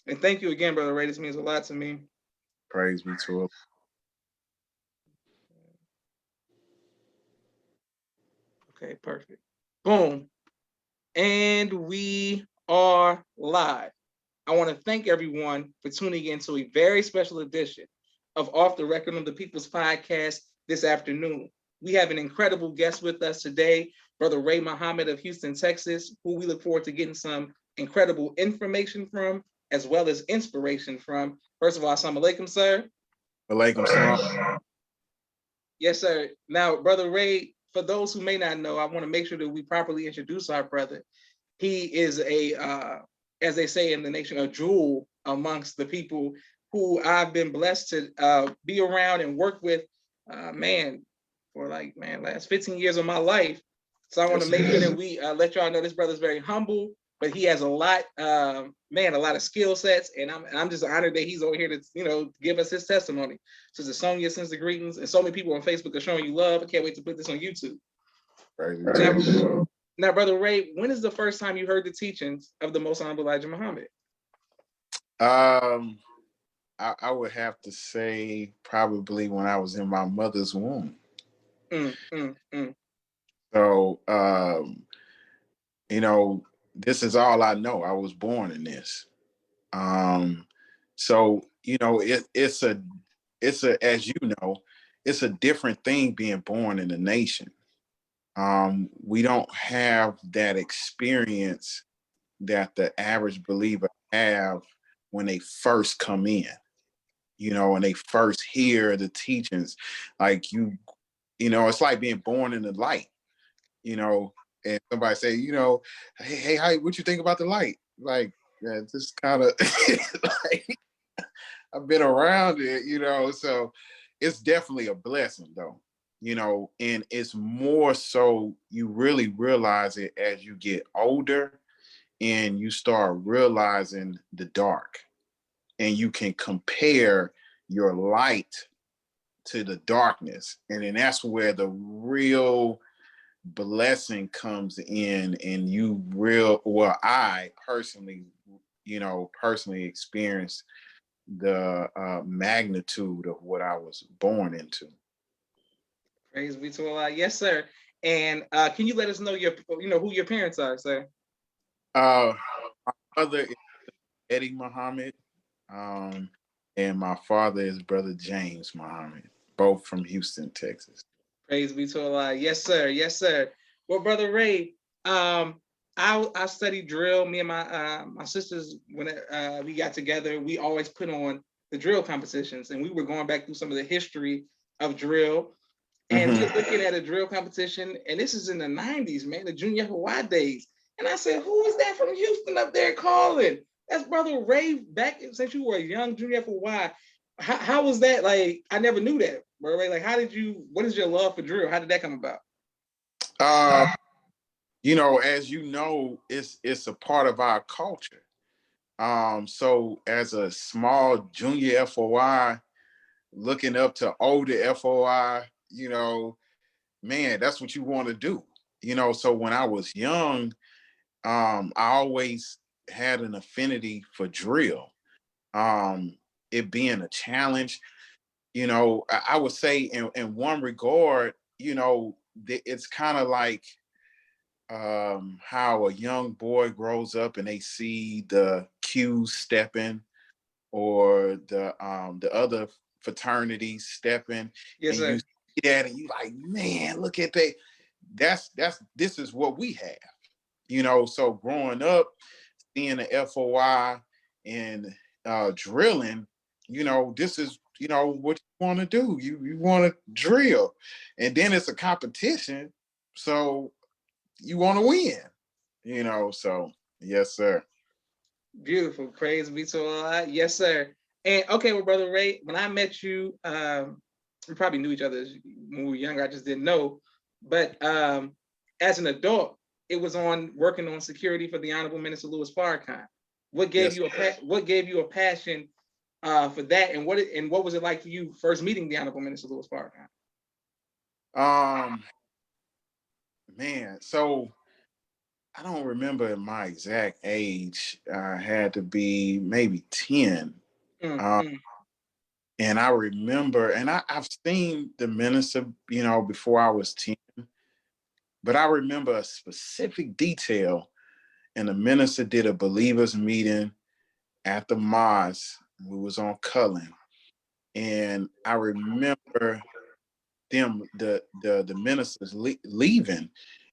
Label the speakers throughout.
Speaker 1: And thank you again, Brother Ray. This means a lot to me.
Speaker 2: Praise be to it.
Speaker 1: Okay, perfect. Boom. And we are live. I want to thank everyone for tuning in to a very special edition of Off the Record on the People's Podcast this afternoon. We have an incredible guest with us today, Brother Ray Muhammad of Houston, Texas, who we look forward to getting some incredible information from, as well as inspiration from. First of all, assalamu alaikum, sir.
Speaker 2: Alaikum salam.
Speaker 1: Yes, sir. Now, Brother Ray, for those who may not know, I want to make sure that we properly introduce our brother. He is as they say in the nation, a jewel amongst the people who I've been blessed to be around and work with, for last 15 years of my life. So I want to make sure that we let y'all know this brother's very humble, but he has a lot, a lot of skill sets, and I'm just honored that he's over here to give us his testimony. Sister Sonia sends the greetings, and so many people on Facebook are showing you love. I can't wait to put this on YouTube. Now, Brother Ray, when is the first time you heard the teachings of the Most Honorable Elijah Muhammad?
Speaker 2: I would have to say probably when I was in my mother's womb. So, this is all I know. I was born in this. So, it's a, as you know, it's a different thing being born in a nation. We don't have that experience that the average believer have when they first come in, and they first hear the teachings. Like it's like being born in the light, and somebody say, hey, hi, what you think about the light? Like, yeah, just kind of like, I've been around it, so it's definitely a blessing though, and it's more so you really realize it as you get older and you start realizing the dark, and you can compare your light to the darkness. And then that's where the real blessing comes in, and I personally experienced the magnitude of what I was born into.
Speaker 1: Praise be to Allah. Yes, sir. And can you let us know who your parents are, sir?
Speaker 2: My mother is Eddie Muhammad, and my father is Brother James Muhammad, both from Houston, Texas.
Speaker 1: Praise be to Allah. Yes, sir. Yes, sir. Well, Brother Ray, I studied drill. Me and my sisters, when we got together, we always put on the drill competitions, and we were going back through some of the history of drill. And we were looking at a drill competition, and this is in the 90s, man, the Junior FOI days. And I said, who is that from Houston up there calling? That's Brother Ray, back since you were a young Junior FOI. How was that? Like, I never knew that, Brother Ray. Like, what is your love for drill? How did that come about?
Speaker 2: As you know, it's a part of our culture. So as a small Junior FOI, looking up to older FOI, man, that's what you want to do. So when I was young, I always had an affinity for drill. It being a challenge, I would say in one regard, it's kind of like how a young boy grows up and they see the cues stepping, or the other fraternities stepping.
Speaker 1: Yes,
Speaker 2: and
Speaker 1: sir.
Speaker 2: You see that and you like, man, look at that. This is what we have. So growing up, seeing the FOI and drilling, this is what you want to do. You want to drill, and then it's a competition, so you want to win. So yes, sir.
Speaker 1: Beautiful. Praise be to Allah. Yes, sir. And okay, well, Brother Ray, when I met you, we probably knew each other when we were younger. I just didn't know. But as an adult, it was on working on security for the Honorable Minister Louis Farrakhan. What gave you a passion for that, and what was it like for you first meeting the Honorable Minister Louis Farrakhan?
Speaker 2: Man, so I don't remember my exact age. I had to be maybe 10.
Speaker 1: Mm,
Speaker 2: Uh,
Speaker 1: mm.
Speaker 2: and I remember, and I've seen the minister, before I was 10, but I remember a specific detail. And the minister did a believers meeting at the mosque. We was on Cullen. And I remember the ministers leaving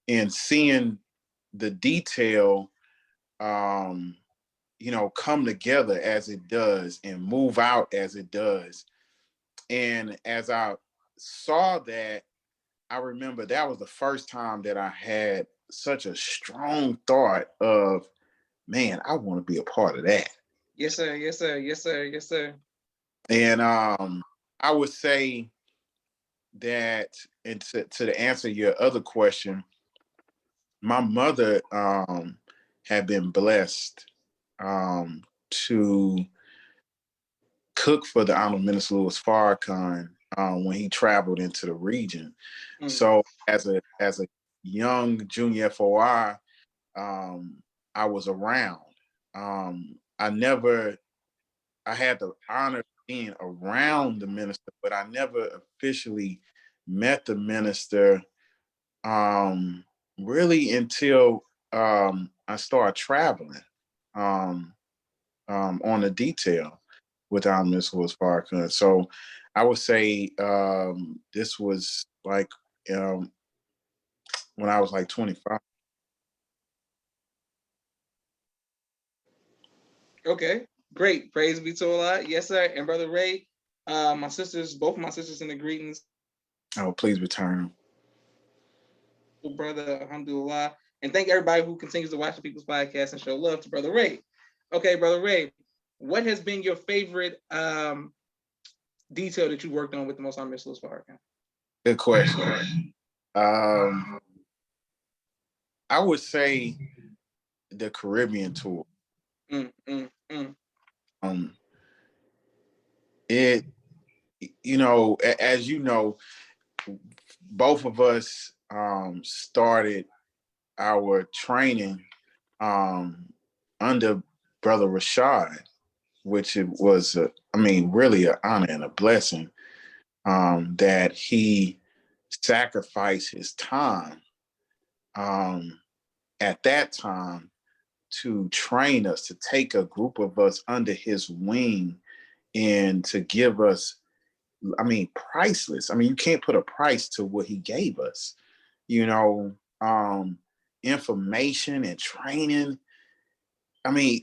Speaker 2: and seeing the detail come together as it does and move out as it does. And as I saw that, I remember that was the first time that I had such a strong thought of, man, I want to be a part of that.
Speaker 1: Yes, sir. Yes, sir. Yes, sir. Yes, sir.
Speaker 2: And I would say that, and to answer your other question, my mother had been blessed to cook for the Honorable Minister Louis Farrakhan when he traveled into the region.
Speaker 1: Mm.
Speaker 2: So as a young junior FOI, I was around. I had the honor of being around the minister, but I never officially met the minister um, really until I started traveling um, on the detail with our Miss Louis Farrakhan. So I would say this was like um, when I was like 25.
Speaker 1: Okay. Great. Praise be to Allah. Yes, sir. And Brother Ray, both of my sisters in the greetings.
Speaker 2: Oh, please return.
Speaker 1: Brother, alhamdulillah. And thank everybody who continues to watch the People's Podcast and show love to Brother Ray. Okay, Brother Ray, what has been your favorite detail that you worked on with the Most High Louis Farrakhan?
Speaker 2: Good question. Um, I would say the Caribbean tour.
Speaker 1: Mm, mm, mm.
Speaker 2: Um, it, as you know, both of us started our training um, under Brother Rashad, which it was, really an honor and a blessing that he sacrificed his time um, at that time to train us, to take a group of us under his wing and to give us, priceless. You can't put a price to what he gave us, you know, um, information and training.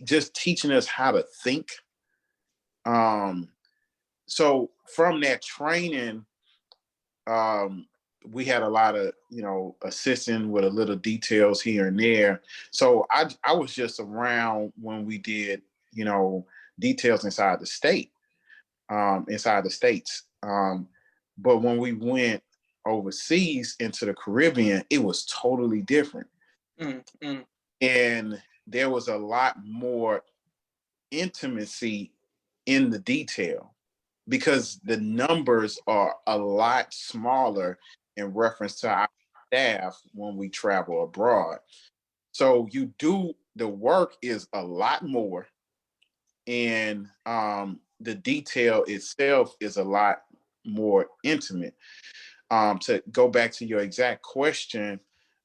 Speaker 2: Just teaching us how to think. Um, so from that training, um, we had a lot of, assisting with a little details here and there. So I was just around when we did, details inside the state, inside the states. But when we went overseas into the Caribbean, it was totally different.
Speaker 1: Mm, mm.
Speaker 2: And there was a lot more intimacy in the detail because the numbers are a lot smaller in reference to our staff when we travel abroad. So the work is a lot more, and the detail itself is a lot more intimate. To go back to your exact question,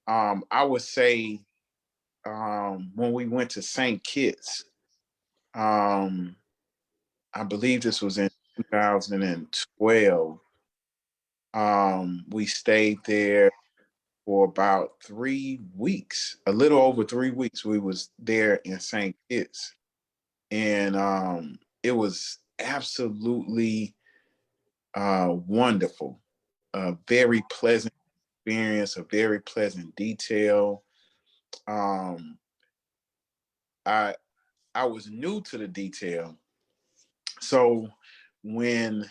Speaker 2: I would say when we went to St. Kitts, um, I believe this was in 2012. We stayed there for about 3 weeks, a little over 3 weeks. We was there in St. Kitts, and it was absolutely wonderful. A very pleasant experience, a very pleasant detail. Um, I I was new to the detail, so when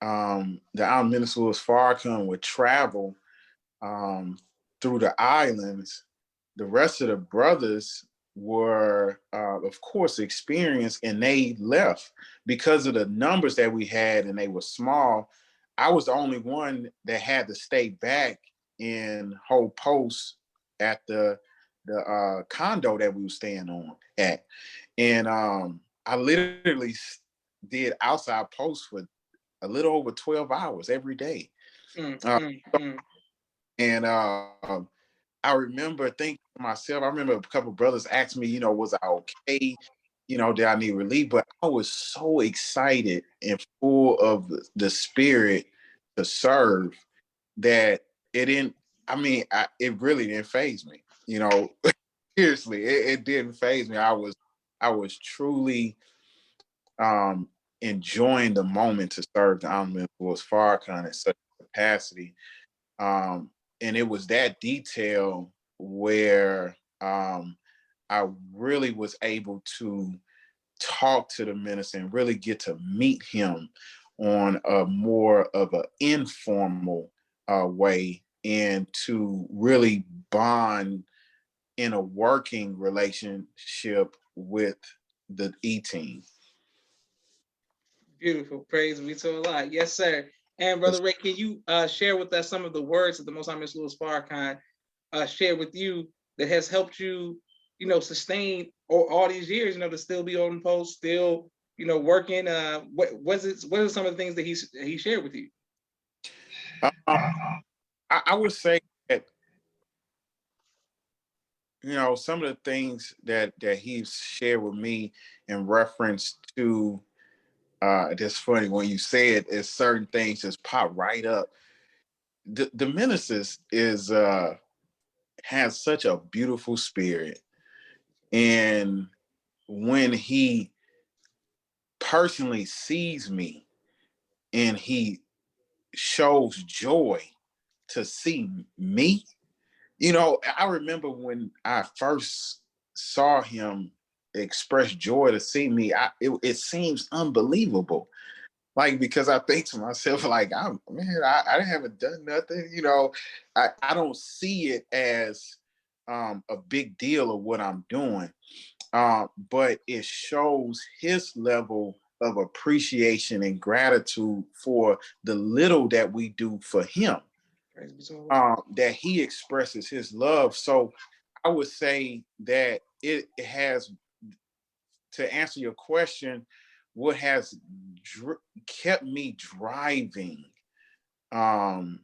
Speaker 2: the Al Minister Louis Farrakhan would travel um, through the islands, the rest of the brothers were, of course, experienced, and they left because of the numbers that we had, and they were small. I was the only one that had to stay back and hold posts at the the condo that we were staying on at, and I literally did outside posts for a little over 12 hours every day.
Speaker 1: Mm,
Speaker 2: Uh,
Speaker 1: mm, mm.
Speaker 2: and I remember thinking to myself, I remember a couple of brothers asked me, was I okay? Did I need relief? But I was so excited and full of the spirit to serve that it didn't, it really didn't phase me. Seriously, it didn't phase me. I was truly enjoying the moment to serve the Honorable Louis Farrakhan in such capacity. And it was that detail where I really was able to talk to the minister and really get to meet him on a more of an informal way, and to really bond in a working relationship with the E-team.
Speaker 1: Beautiful. Praise be to Allah. Yes, sir. And Brother Ray, can you share with us some of the words that the Most High Mr. Louis Farrakhan shared with you that has helped you, sustain all these years, to still be on post, still, working? What are some of the things that he shared with you?
Speaker 2: Um, I would say that some of the things that he's shared with me in reference to it's funny when you say it, is certain things just pop right up. The ministers is has such a beautiful spirit, and when he personally sees me and he shows joy to see me, I remember when I first saw him express joy to see me, it seems unbelievable. Like, because I think to myself, like, I haven't done nothing. I don't see it as a big deal of what I'm doing. But it shows his level of appreciation and gratitude for the little that we do for him,
Speaker 1: Praise be to Allah.
Speaker 2: that he expresses his love. So I would say that it has, to answer your question, what has kept me driving um,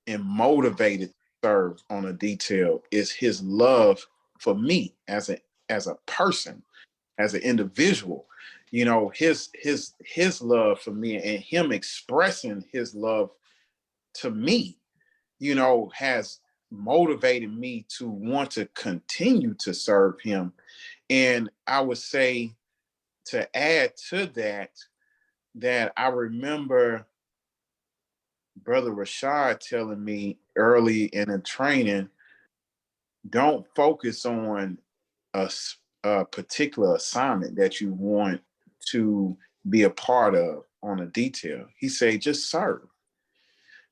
Speaker 2: and motivated to serve on a detail is his love for me as a person, as an individual. His love for me and him expressing his love to me, has motivated me to want to continue to serve him. And I would say, to add to that, that I remember Brother Rashad telling me early in the training, don't focus on a particular assignment that you want to be a part of on a detail. He said, just serve.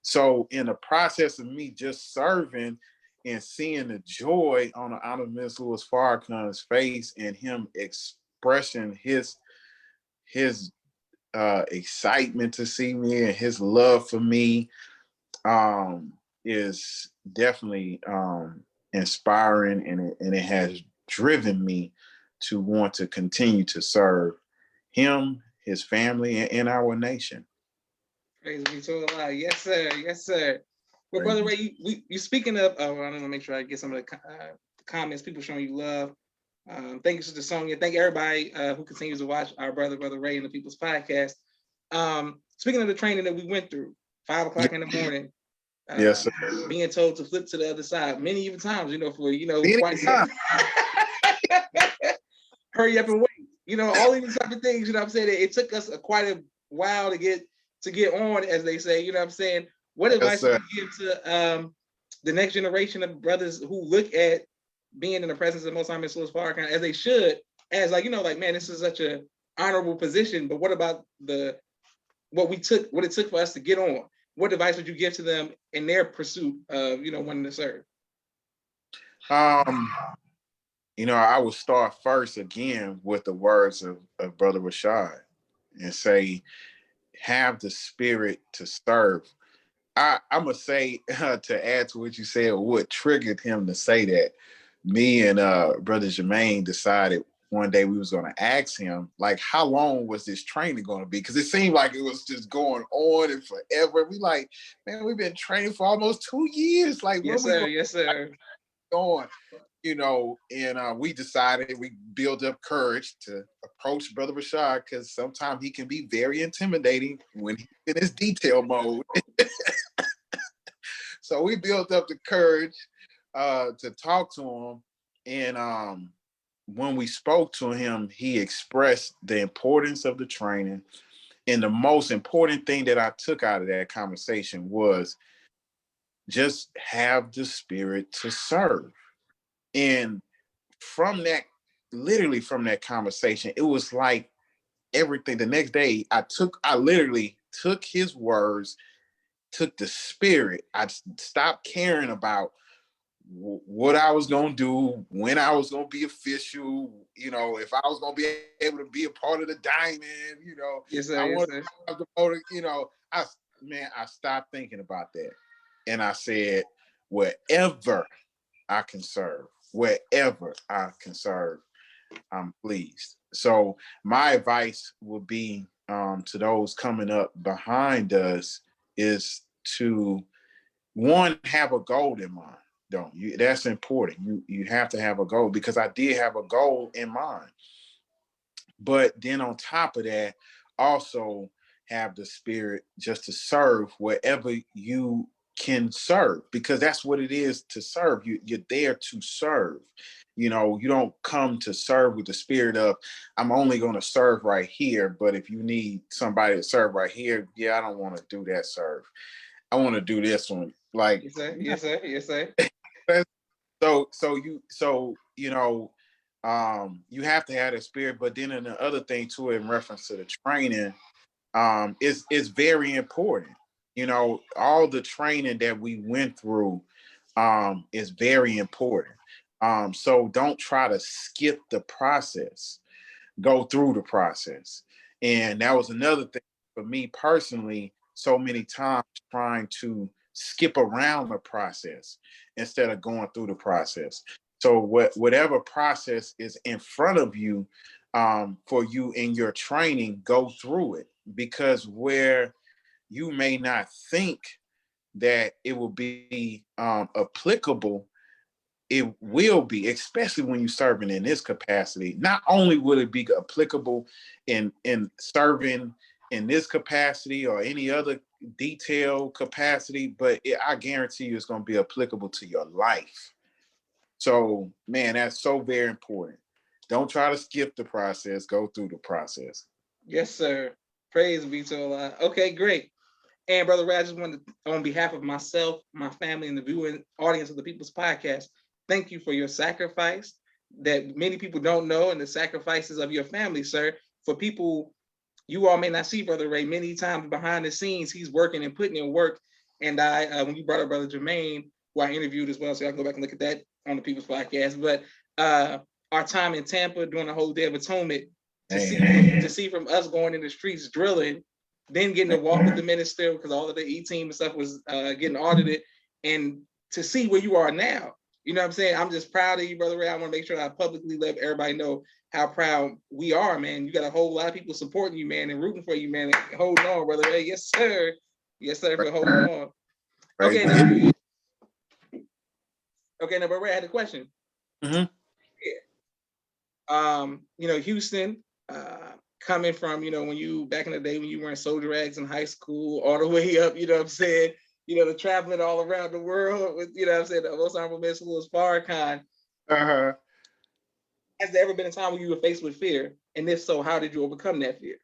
Speaker 2: So in the process of me just serving and seeing the joy on the Honorable Mr. Louis Farrakhan's face, and him expressing his excitement to see me and his love for me, is definitely inspiring, and it has driven me to want to continue to serve him, his family, and our nation.
Speaker 1: Praise be to Allah. Yes, sir. Yes, sir. Well,
Speaker 2: Praise
Speaker 1: Brother
Speaker 2: be.
Speaker 1: Ray, you speaking of, I want to make sure I get some of the comments, people showing you love. Thank you, Sister Sonia. Thank everybody who continues to watch our Brother Ray and the People's Podcast. Speaking of the training that we went through, 5 o'clock in the morning,
Speaker 2: Yes, sir.
Speaker 1: being told to flip to the other side many even times, for quite
Speaker 2: Anytime.
Speaker 1: hurry up and wait. All these type of things, I'm saying? It took us quite a while to get on, as they say, I'm saying? What
Speaker 2: Yes,
Speaker 1: advice would
Speaker 2: sir.
Speaker 1: you give to the next generation of brothers who look at being in the presence of Most High Mr. Louis Farrakhan, as they should, as man, this is such a honorable position, but what about what it took for us to get on? What advice would you give to them in their pursuit of, wanting to serve?
Speaker 2: Um, I will start first again with the words of Brother Rashad, and say, have the spirit to serve. I'm going to say, to add to what you said, what triggered him to say that, me and brother Jermaine decided one day we was going to ask him, like, how long was this training going to be? Because it seemed like it was just going on and forever. We like, man, we've been training for almost 2 years. Like,
Speaker 1: Yes,
Speaker 2: when we
Speaker 1: sir. Yes, sir.
Speaker 2: going? And we decided, we built up courage to approach Brother Rashad, because sometimes he can be very intimidating when he's in his detail mode. So we built up the courage to talk to him. And when we spoke to him, he expressed the importance of the training. And the most important thing that I took out of that conversation was just have the spirit to serve. And from that, literally from that conversation, it was like everything. The next day, I literally took his words, took the spirit. I stopped caring about what I was going to do, when I was going to be official, if I was going to be able to be a part of the diamond,
Speaker 1: Yes, sir.
Speaker 2: I
Speaker 1: Yes,
Speaker 2: wanted
Speaker 1: sir.
Speaker 2: to have the motor, I stopped thinking about that. And I said, wherever I can serve, wherever I can serve, I'm pleased. So my advice would be to those coming up behind us is to, one, have a goal in mind. Don't you? That's important. You have to have a goal, because I did have a goal in mind. But then on top of that, also have the spirit just to serve wherever you can serve, because that's what it is to serve. You're there to serve. You don't come to serve with the spirit of, I'm only going to serve right here. But if you need somebody to serve right here, yeah, I don't want to do that serve. I want to do this one. Like,
Speaker 1: Yes, sir. Yes, sir. Yes, sir.
Speaker 2: you have to have that spirit. But then, the other thing too, in reference to the training, is very important. All the training that we went through is very important. So don't try to skip the process. Go through the process. And that was another thing for me personally, so many times trying to skip around the process instead of going through the process. So whatever process is in front of you, for you in your training, go through it, because where you may not think that it will be applicable, it will be, especially when you're serving in this capacity. Not only will it be applicable in serving in this capacity or any other detailed capacity, but I guarantee you it's going to be applicable to your life. So, man, that's so very important. Don't try to skip the process. Go through the process.
Speaker 1: Yes, sir. Praise be to Allah. Okay, great. And Brother Ray, I just wanted to, on behalf of myself, my family, and the viewing audience of the People's Podcast, thank you for your sacrifice that many people don't know, and the sacrifices of your family, sir. For people, you all may not see Brother Ray many times behind the scenes, he's working and putting in work. And when you brought up Brother Jermaine, who I interviewed as well, so I can go back and look at that on the People's Podcast. But our time in Tampa during the whole Day of Atonement, to see from us going in the streets drilling, then getting to walk with the minister, because all of the E-team and stuff was getting audited, and to see where you are now. You know what I'm saying? I'm just proud of you, Brother Ray. I want to make sure I publicly let everybody know how proud we are, man. You got a whole lot of people supporting you, man, and rooting for you, man. And holding on, Brother Ray. Yes, sir. Yes, sir, for holding on. Okay, now, Brother Ray, I had a question.
Speaker 2: Mm-hmm.
Speaker 1: Houston, coming from, when you back in the day when you were in soldier rags in high school, all the way up, you know what I'm saying? The traveling all around the world with, what I'm saying, the most honorable mention was Farrakhan.
Speaker 2: Uh-huh.
Speaker 1: Has there ever been a time when you were faced with fear? And if so, how did you overcome that fear?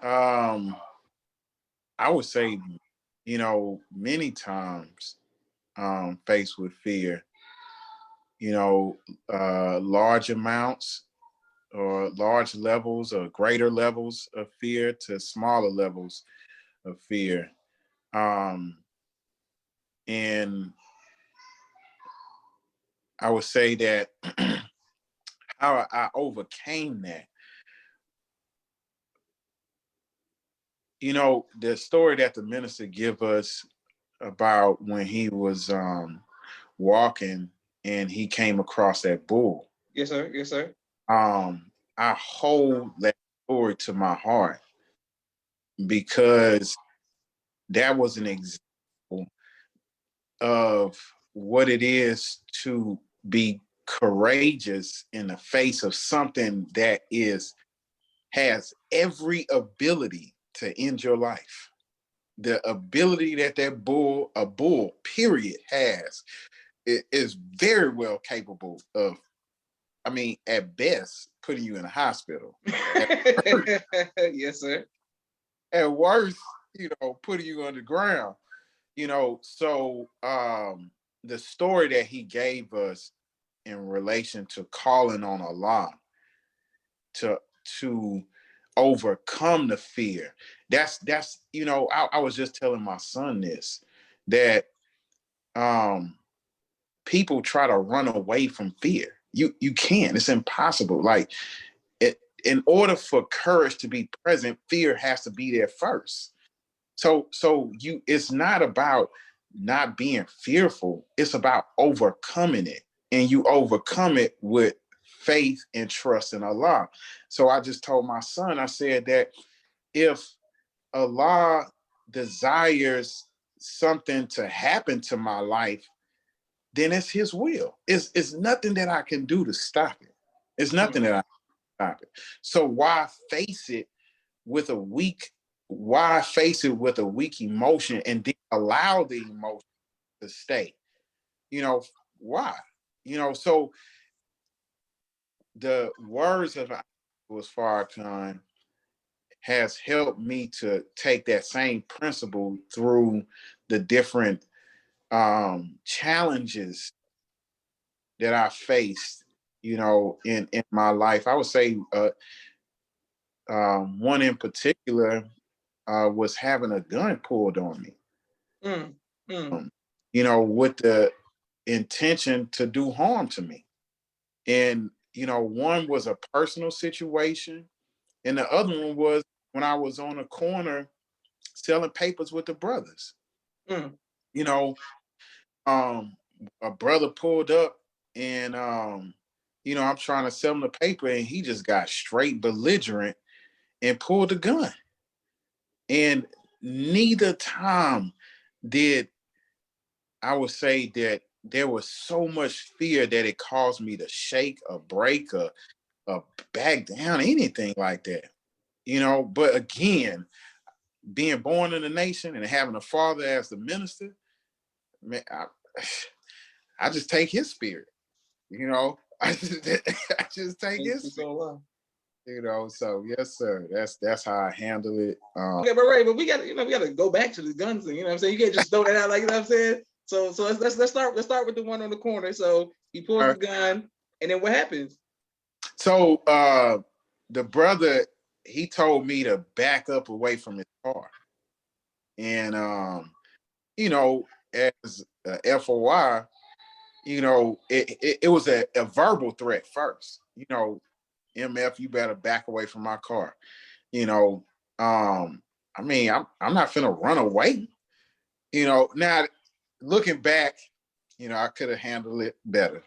Speaker 2: I would say, many times faced with fear, large amounts or large levels or greater levels of fear to smaller levels of fear. And I would say that how I overcame that, the story that the minister give us about when he was walking and he came across that bull.
Speaker 1: Yes, sir. Yes, sir.
Speaker 2: I hold that story to my heart because that was an example of what it is to be courageous in the face of something that has every ability to end your life. The ability that a bull, period, has is very well capable of, I mean, at best, putting you in a hospital. At worst,
Speaker 1: Yes, sir.
Speaker 2: at worst, putting you underground. So the story that he gave us in relation to calling on Allah to to overcome the fear. That's I was just telling my son this, that people try to run away from fear. You can't. It's impossible. Like in order for courage to be present, fear has to be there first. So it's not about not being fearful. It's about overcoming it. And you overcome it with faith and trust in Allah. So I just told my son, I said that if Allah desires something to happen to my life, then it's his will. It's nothing that I can do to stop it. It's nothing that I can stop it. So with a weak why face it with a weak emotion and then allow the emotion to stay? Why? So the words of was Farrakhan has helped me to take that same principle through the different challenges that I faced, in my life. I would say one in particular was having a gun pulled on me,
Speaker 1: Mm, mm,
Speaker 2: with the intention to do harm to me. And, one was a personal situation, and the other one was when I was on a corner selling papers with the brothers.
Speaker 1: mm.
Speaker 2: You know, a brother pulled up and, I'm trying to sell him the paper and he just got straight belligerent and pulled a gun. And neither time did I would say that there was so much fear that it caused me to shake or break or back down, anything like that. But again, being born in the nation and having a father as the minister, man, I just take his spirit, I just take his
Speaker 1: It's
Speaker 2: spirit,
Speaker 1: so long.
Speaker 2: so yes, sir. That's how I handle it.
Speaker 1: Okay, but Ray, but we got to go back to the guns thing. You know what I'm saying? You can't just throw that out like, you know what I'm saying. So let's start with the one on the corner. So he pulls the gun, and then what happens?
Speaker 2: So the brother, he told me to back up away from his car. And as a FOI, it was a verbal threat first. MF, you better back away from my car. I mean, I'm not finna run away. Now looking back, I could have handled it better.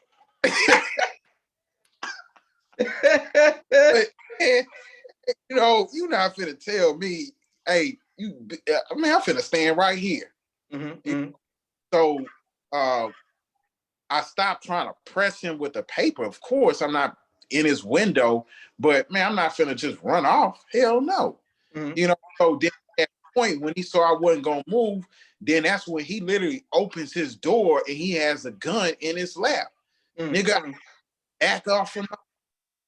Speaker 2: But you're not finna tell me, hey, I'm finna stand right here.
Speaker 1: Mm-hmm.
Speaker 2: So I stopped trying to press him with the paper. Of course, I'm not in his window, but man, I'm not finna just run off. Hell no.
Speaker 1: Mm-hmm.
Speaker 2: So then at that point, when he saw I wasn't gonna move, then that's when he literally opens his door and he has a gun in his lap.
Speaker 1: Mm-hmm.
Speaker 2: Nigga, back off from my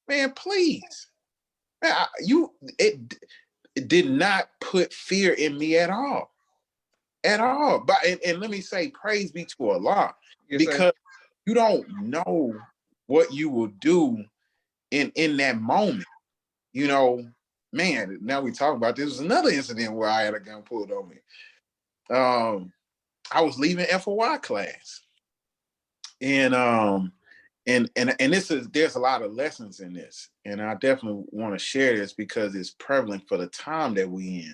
Speaker 2: man, please. Man, it did not put fear in me at all. At all. But and let me say, praise be to Allah,
Speaker 1: Yes, sir.
Speaker 2: because you don't know what you will do in that moment. Man, now we talk about this. Was another incident where I had a gun pulled on me. I was leaving FOI class. And there's a lot of lessons in this. And I definitely want to share this because it's prevalent for the time that we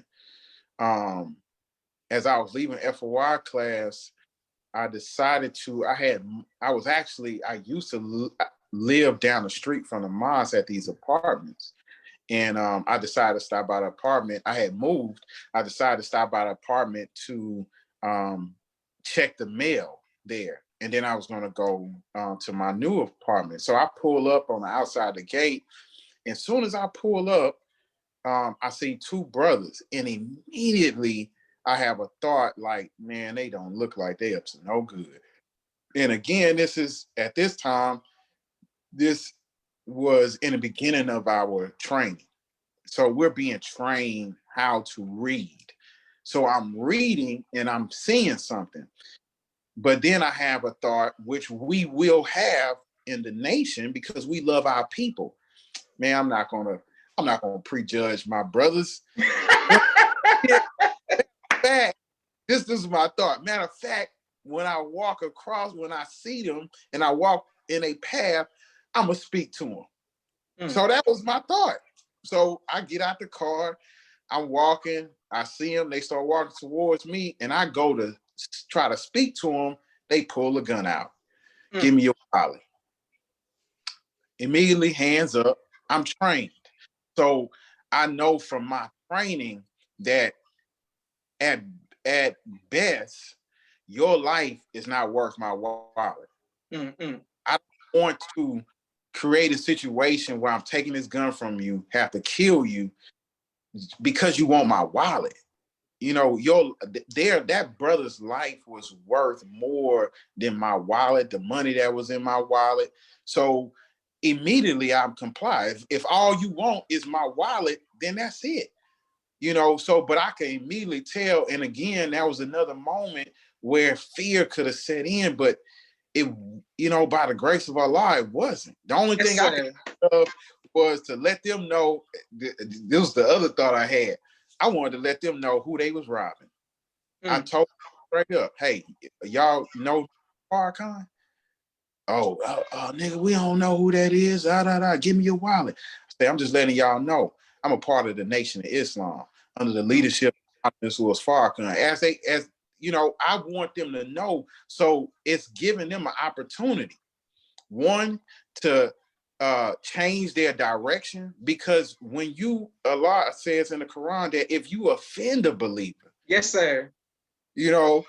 Speaker 2: in. as I was leaving FOI class, I decided to, I used to live down the street from the mosque at these apartments. And I decided to stop by the apartment. I had moved. I decided to stop by the apartment to check the mail there. And then I was going to go to my new apartment. So I pull up on the outside the gate. And as soon as I pull up, I see two brothers. And immediately I have a thought like, man, they don't look like they up to no good. And again, this is at this time, this was in the beginning of our training. So we're being trained how to read. So I'm reading and I'm seeing something. But then I have a thought, which we will have in the nation because we love our people. Man, I'm not gonna prejudge my brothers. Fact, this is my thought. Matter of fact, when I walk across, when I see them and I walk in a path, I'm gonna speak to them. So that was my thought. So I get out the car, I'm walking, I see them, they start walking towards me, and I go to try to speak to them. They pull a gun out. Give me your wallet. Immediately, hands up. I'm trained. So I know from my training that at at best, your life is not worth my wallet. I don't want to create a situation where I'm taking this gun from you, have to kill you because you want my wallet. You know, that brother's life was worth more than my wallet, the money that was in my wallet. So immediately I'm compliant. If all you want is my wallet, then that's it. You know, so but I can immediately tell. And again, that was another moment where fear could have set in, but it, you know, by the grace of Allah, it wasn't. The only
Speaker 1: Yes,
Speaker 2: thing I could think of was to let them know. This was the other thought I had. I wanted to let them know who they was robbing. I told them straight up, hey, y'all know Farrakhan? Nigga, we don't know who that is. Give me your wallet. I say, I'm just letting y'all know I'm a part of the Nation of Islam under the leadership of this was Farrakhan. As you know, I want them to know. So it's giving them an opportunity, one, to change their direction, because when Allah says in the Quran that if you offend a believer,
Speaker 1: yes, sir.
Speaker 2: you know,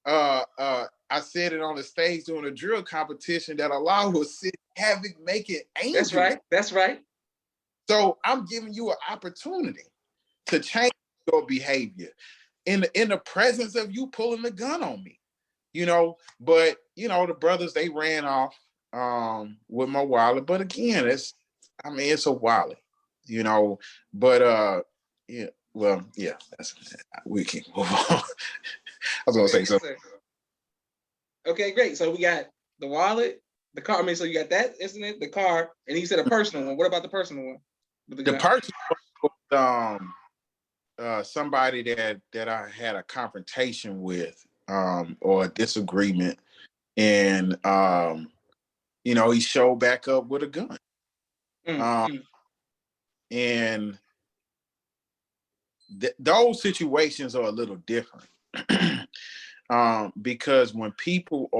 Speaker 2: I said it on the stage during a drill competition that Allah will sit havoc making angels.
Speaker 1: That's right. That's right.
Speaker 2: So I'm giving you an opportunity to change your behavior in the presence of you pulling the gun on me, you know. But you know, the brothers, they ran off with my wallet. But again, it's a wallet, you know. But yeah, well, yeah, we can move on. I was gonna say something.
Speaker 1: Okay, great. So we got the wallet, the car. I mean, so you got that incident, the car, and you said a personal one. What about the personal one?
Speaker 2: The personal one was somebody that I had a confrontation with, or a disagreement, and you know, he showed back up with a gun. And those situations are a little different. Because when people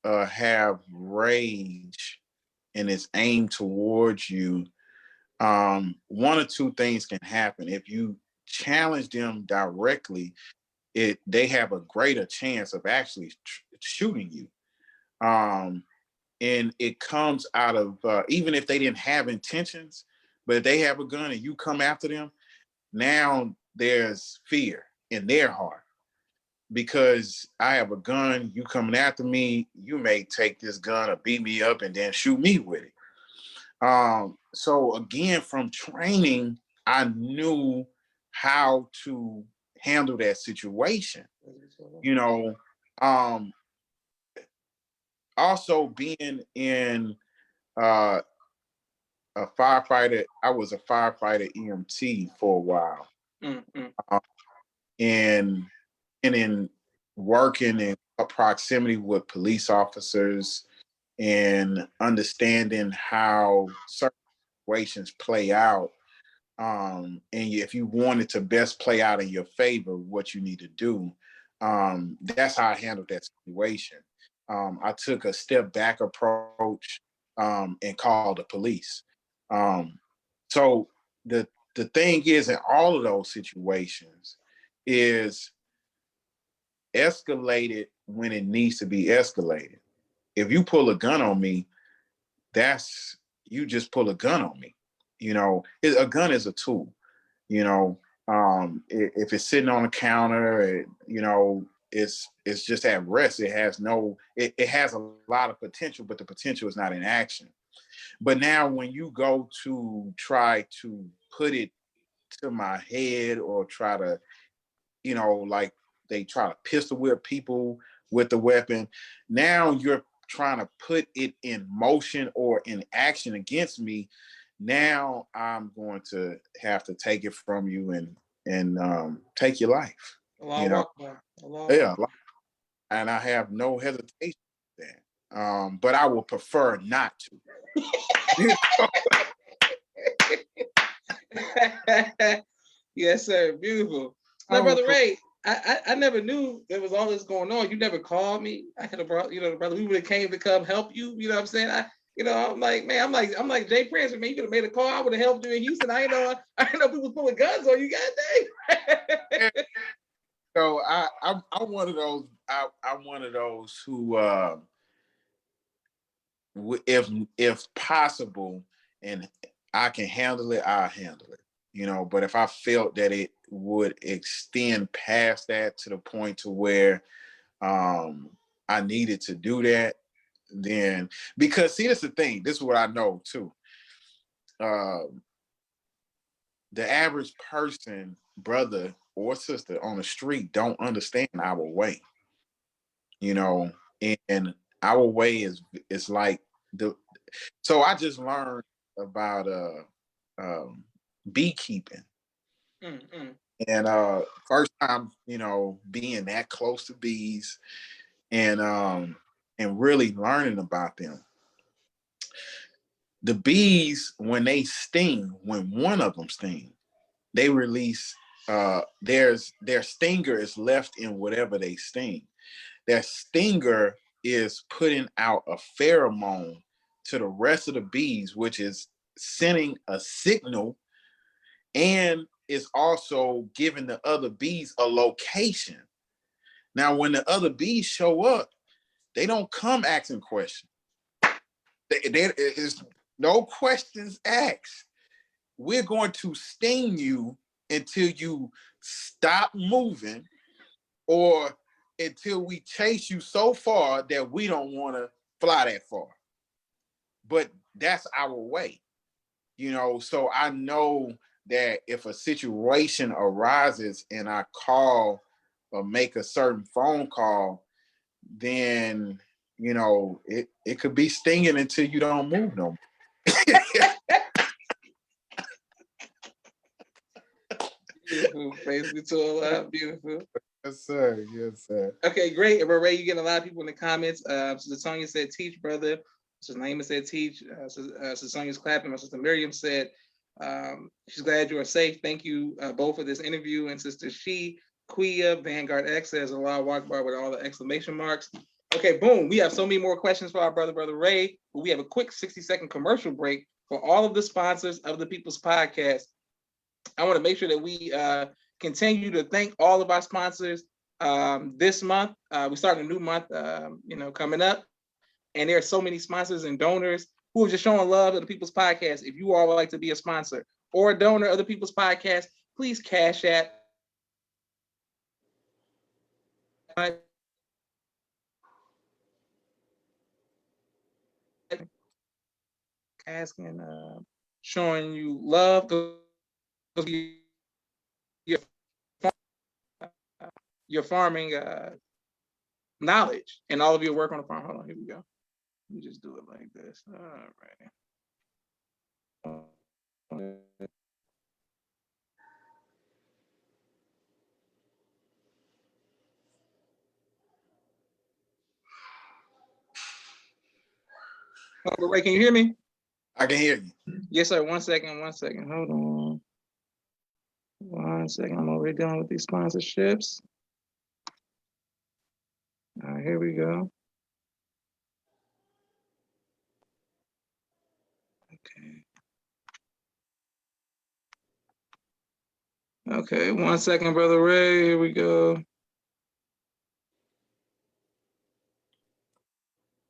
Speaker 2: have rage and it's aimed towards you, one or two things can happen. If you challenge them directly, they have a greater chance of actually shooting you. And it comes out of even if they didn't have intentions, but if they have a gun and you come after them, now there's fear in their heart. Because I have a gun, you coming after me, you may take this gun or beat me up and then shoot me with it. So again, from training, I knew how to handle that situation. You know, also being in a firefighter, I was a firefighter EMT for a while. And in working in proximity with police officers and understanding how certain situations play out, and if you want it to best play out in your favor, what you need to do. That's how I handled that situation. I took a step back approach, and called the police. Um, so the thing is, in all of those situations, is escalated when it needs to be escalated. If you pull a gun on me, that's you just pull a gun on me. A gun is a tool. You know, if it's sitting on the counter, it's just at rest. It has a lot of potential, but the potential is not in action. But now when you go to try to put it to my head, or try to, like they try to pistol whip people with the weapon, now you're trying to put it in motion or in action against me. Now I'm going to have to take it from you and take your life. You know, yeah, and I have no hesitation with that. But I would prefer not to.
Speaker 1: Yes, sir. Beautiful. Now, Brother Ray, I never knew there was all this going on. You never called me. I could have brought, brother, we would have came to come help you. You know what I'm saying? I'm like, man, I'm like Jay Prince. Man, you could have made a call. I would have helped you in Houston. I didn't know people pulling guns on you. God dang.
Speaker 2: So I'm one of those. I'm one of those who, if possible, and I can handle it, I'll handle it. But if I felt that it would extend past that to the point to where I needed to do that, then, because see, that's the thing. This is what I know too. The average person, brother or sister on the street, don't understand our way. And our way is like the. So I just learned about beekeeping.
Speaker 1: Mm-mm.
Speaker 2: And first time, being that close to bees, and really learning about them. The bees, when they sting, when one of them stings, they release their stinger is left in whatever they sting. That stinger is putting out a pheromone to the rest of the bees, which is sending a signal, and is also giving the other bees a location. Now, when the other bees show up, they don't come asking questions. There is no questions asked. We're going to sting you until you stop moving, or until we chase you so far that we don't want to fly that far. But that's our way. So I know that if a situation arises and I call or make a certain phone call, then it could be stinging until you don't move no more.
Speaker 1: Beautiful. Praise be to Allah. Beautiful.
Speaker 2: Yes, sir. Yes, sir.
Speaker 1: Okay, great. Ray, you getting a lot of people in the comments. Sister Sonia said, teach, brother. Sister Naima said, teach. Sister Sonia's clapping. My sister Miriam said, she's glad you are safe. Thank you both for this interview. And Sister Quia, Vanguard X says, Allah Akbar with all the exclamation marks. Okay, boom. We have so many more questions for our brother Ray, but we have a quick 60-second commercial break for all of the sponsors of the People's Podcast. I want to make sure that we continue to thank all of our sponsors this month. We start a new month, coming up, and there are so many sponsors and donors who are just showing love to the People's Podcast. If you all would like to be a sponsor or a donor of the People's Podcast, please cash at asking, showing you love, your farming knowledge and all of your work on the farm. Hold on, here we go. Let me just do it like this. All right. Ray, can you hear me?
Speaker 2: I can hear you.
Speaker 1: Yes, sir. 1 second. Hold on. 1 second, I'm over here dealing with these sponsorships. All right, here we go. Okay. Okay, 1 second, Brother Ray. Here we go.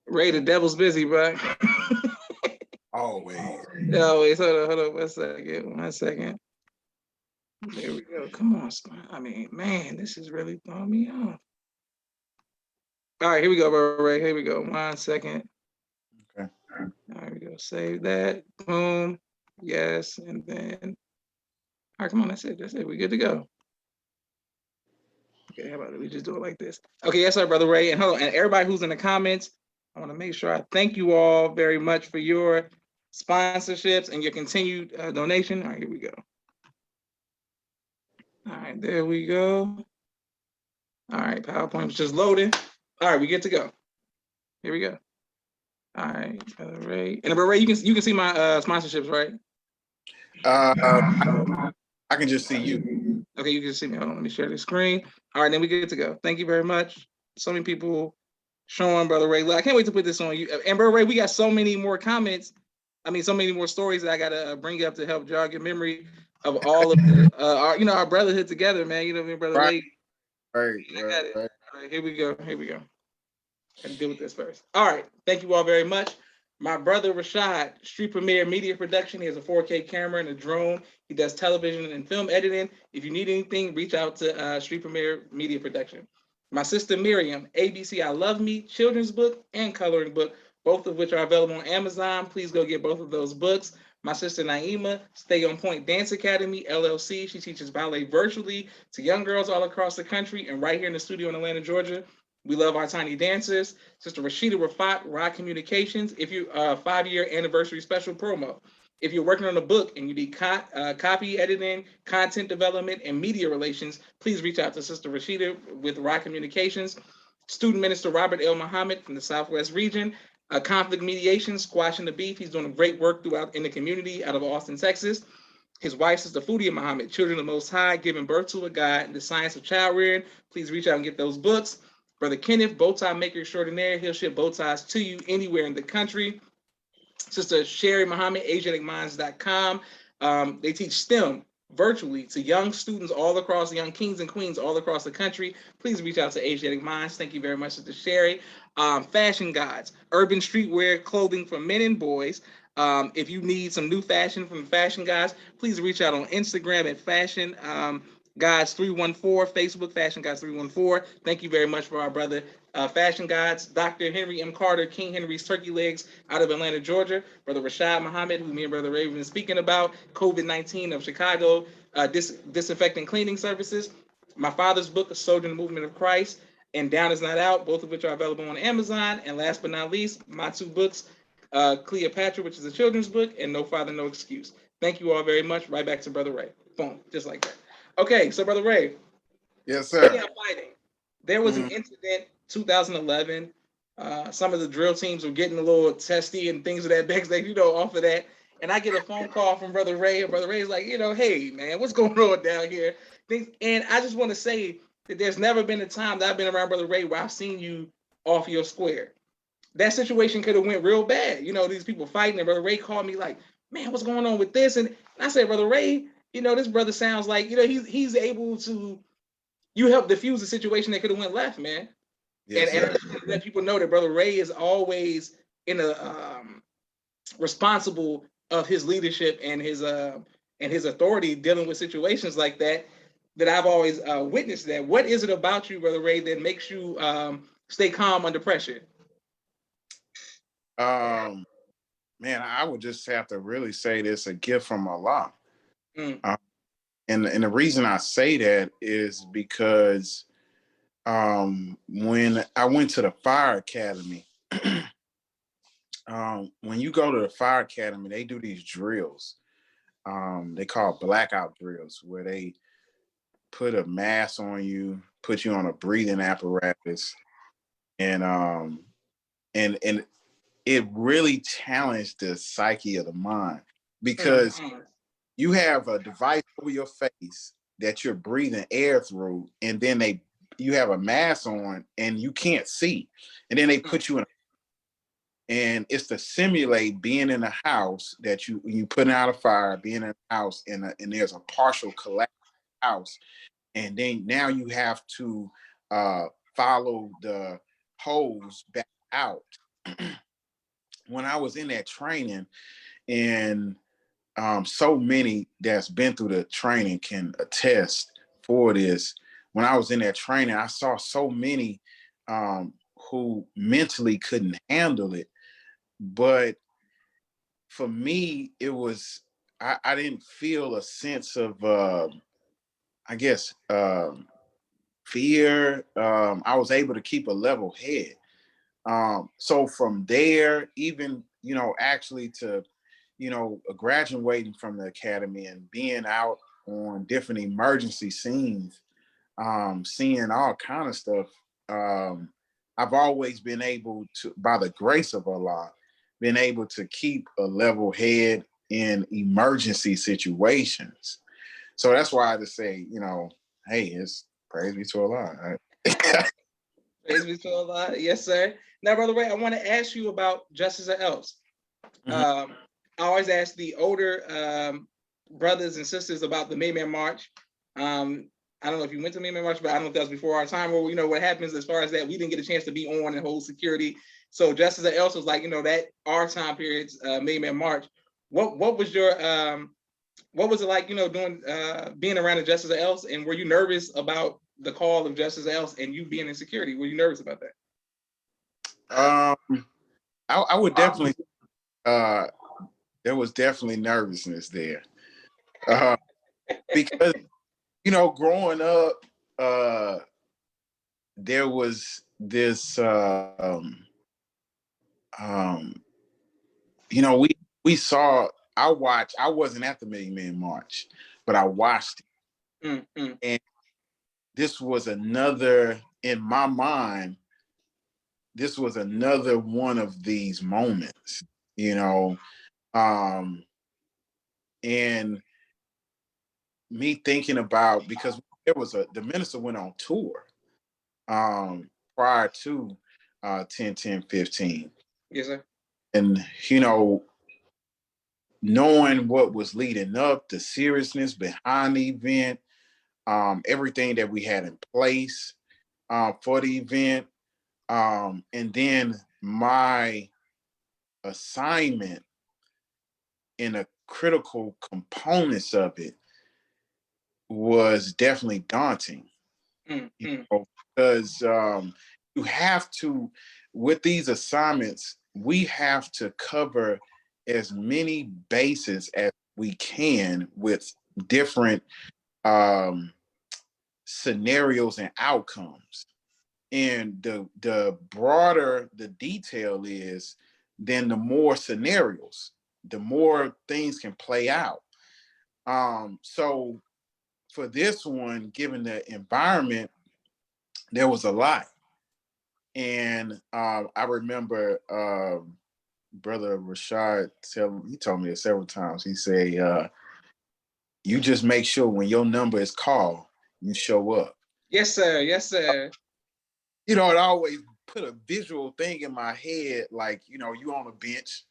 Speaker 1: Ray, the devil's busy, bro.
Speaker 2: Always.
Speaker 1: No, wait, hold on 1 second. 1 second. There we go. Come on, son. I mean, man, this is really throwing me off. All right, here we go, Brother Ray. Here we go. 1 second.
Speaker 2: Okay.
Speaker 1: All right, we go. Save that. Boom. Yes, and then. All right, come on. That's it. That's it. We good to go. Okay, how about it? We just do it like this. Okay, yes, sir, Brother Ray. And hold on. And everybody who's in the comments, I want to make sure I thank you all very much for your sponsorships and your continued donation. All right, here we go. All right, there we go. All right, PowerPoint was just loading. All right, we get to go. Here we go. All right, Brother Ray. And Brother Ray, you can see my sponsorships, right?
Speaker 2: I can just see you.
Speaker 1: Okay, you can see me. Hold on, let me share the screen. All right, then we get to go. Thank you very much. So many people showing Brother Ray. I can't wait to put this on you. And Brother Ray, we got so many more comments. I mean, so many more stories that I gotta bring up to help jog your memory of all of the, our brotherhood together, man. You know what I mean, Brother
Speaker 2: Right.
Speaker 1: Ray. I got it. All right, here we go. Here we go. Gotta deal with this first. All right, thank you all very much. My brother Rashad, Street Premier Media Production. He has a 4K camera and a drone. He does television and film editing. If you need anything, reach out to Street Premier Media Production. My sister Miriam, ABC I Love Me, children's book and coloring book, both of which are available on Amazon. Please go get both of those books. My sister Naima, Stay on Point Dance Academy, LLC. She teaches ballet virtually to young girls all across the country and right here in the studio in Atlanta, Georgia. We love our tiny dancers. Sister Rashida Rafat, Rod Communications. If you 5-year anniversary special promo. If you're working on a book and you need copy editing, content development, and media relations, please reach out to Sister Rashida with Rod Communications. Student Minister Robert L. Muhammad from the Southwest region. Conflict mediation, squashing the beef. He's doing great work throughout in the community out of Austin, Texas. His wife, Sister Fudia Muhammad, Children of the Most High, Giving Birth to a God, The Science of Child Rearing. Please reach out and get those books. Brother Kenneth, bow tie maker extraordinaire. He'll ship bow ties to you anywhere in the country. Sister Sherry Muhammad, AsiaticMinds.com. They teach STEM virtually to young students all across, young kings and queens all across the country. Please reach out to Asiatic Minds. Thank you very much, Sister Sherry. Fashion Gods, urban streetwear clothing for men and boys. If you need some new fashion from Fashion Guys, please reach out on Instagram at Fashion Guys 314, Facebook Fashion Guys 314. Thank you very much for our brother Fashion Guys, Dr. Henry M. Carter, King Henry's Turkey Legs out of Atlanta, Georgia. Brother Rashad Muhammad, who me and Brother Raven been speaking about, COVID-19 of Chicago, disinfecting cleaning services. My father's book, A Soldier in the Movement of Christ, and Down is Not Out, both of which are available on Amazon. And last but not least, my two books, Cleopatra, which is a children's book, and No Father, No Excuse. Thank you all very much. Right back to Brother Ray. Boom, just like that. Okay, so Brother Ray.
Speaker 2: Yes, sir.
Speaker 1: Fighting. There was an incident, 2011. Some of the drill teams were getting a little testy and things of that next, off of that. And I get a phone call from Brother Ray, and Brother Ray's like, hey, man, what's going on down here? And I just want to say that there's never been a time that I've been around Brother Ray where I've seen you off your square. That situation could have went real bad. These people fighting, and Brother Ray called me like, man, what's going on with this? And I said, Brother Ray, this brother sounds like, he's able to, you help diffuse the situation that could have went left, man. Yes, and let people know that Brother Ray is always in a responsible of his leadership and his authority dealing with situations like that I've always witnessed that. What is it about you, Brother Ray, that makes you stay calm under pressure?
Speaker 2: Man, I would just have to really say this a gift from Allah. And the reason I say that is because when I went to the fire academy, when you go to the fire academy, they do these drills. They call blackout drills, where they put a mask on you, put you on a breathing apparatus, and it really challenged the psyche of the mind, because you have a device over your face that you're breathing air through, and then you have a mask on and you can't see, and then they put you in, and it's to simulate being in a house that you putting out a fire, being in a house, and there's a partial collapse house, and then now you have to follow the hose back out. When I was in that training, and so many that's been through the training can attest for this. When I was in that training, I saw so many who mentally couldn't handle it. But for me, it was, I didn't feel a sense of, I guess, fear. I was able to keep a level head. So from there, even, actually to, graduating from the academy and being out on different emergency scenes, seeing all kind of stuff, I've always been able to, by the grace of Allah, been able to keep a level head in emergency situations. So that's why I just say, hey, it's praise be to Allah.
Speaker 1: Praise be to Allah. Yes, sir. Now, Brother Ray, I want to ask you about Justice or Else. I always ask the older brothers and sisters about the Mayman March. I don't know if you went to Mayman March, but I don't know if that was before our time, or what happens as far as that we didn't get a chance to be on and hold security. So Justice or Else was like, that our time periods, Mayman March. What was your what was it like, doing being around the Justice or Else, and were you nervous about the call of Justice or Else and you being in security? Were you nervous about that?
Speaker 2: I would definitely. There was definitely nervousness there, because growing up, there was this. We saw. I watched. I wasn't at the Million Man March, but I watched it, and this was another, in my mind. This was another one of these moments, and me thinking about, because the minister went on tour prior to 10-10-15.
Speaker 1: Yes, sir.
Speaker 2: And knowing what was leading up, the seriousness behind the event, everything that we had in place for the event, and then my assignment in the critical components of it was definitely daunting. Because you have to, with these assignments, we have to cover as many bases as we can with different scenarios and outcomes. And the broader the detail is, then the more scenarios, the more things can play out. So for this one, given the environment, there was a lot. And I remember Brother Rashad, he told me it several times. He said, you just make sure when your number is called, you show up.
Speaker 1: Yes, sir. Yes, sir.
Speaker 2: It always put a visual thing in my head, like, you on a bench,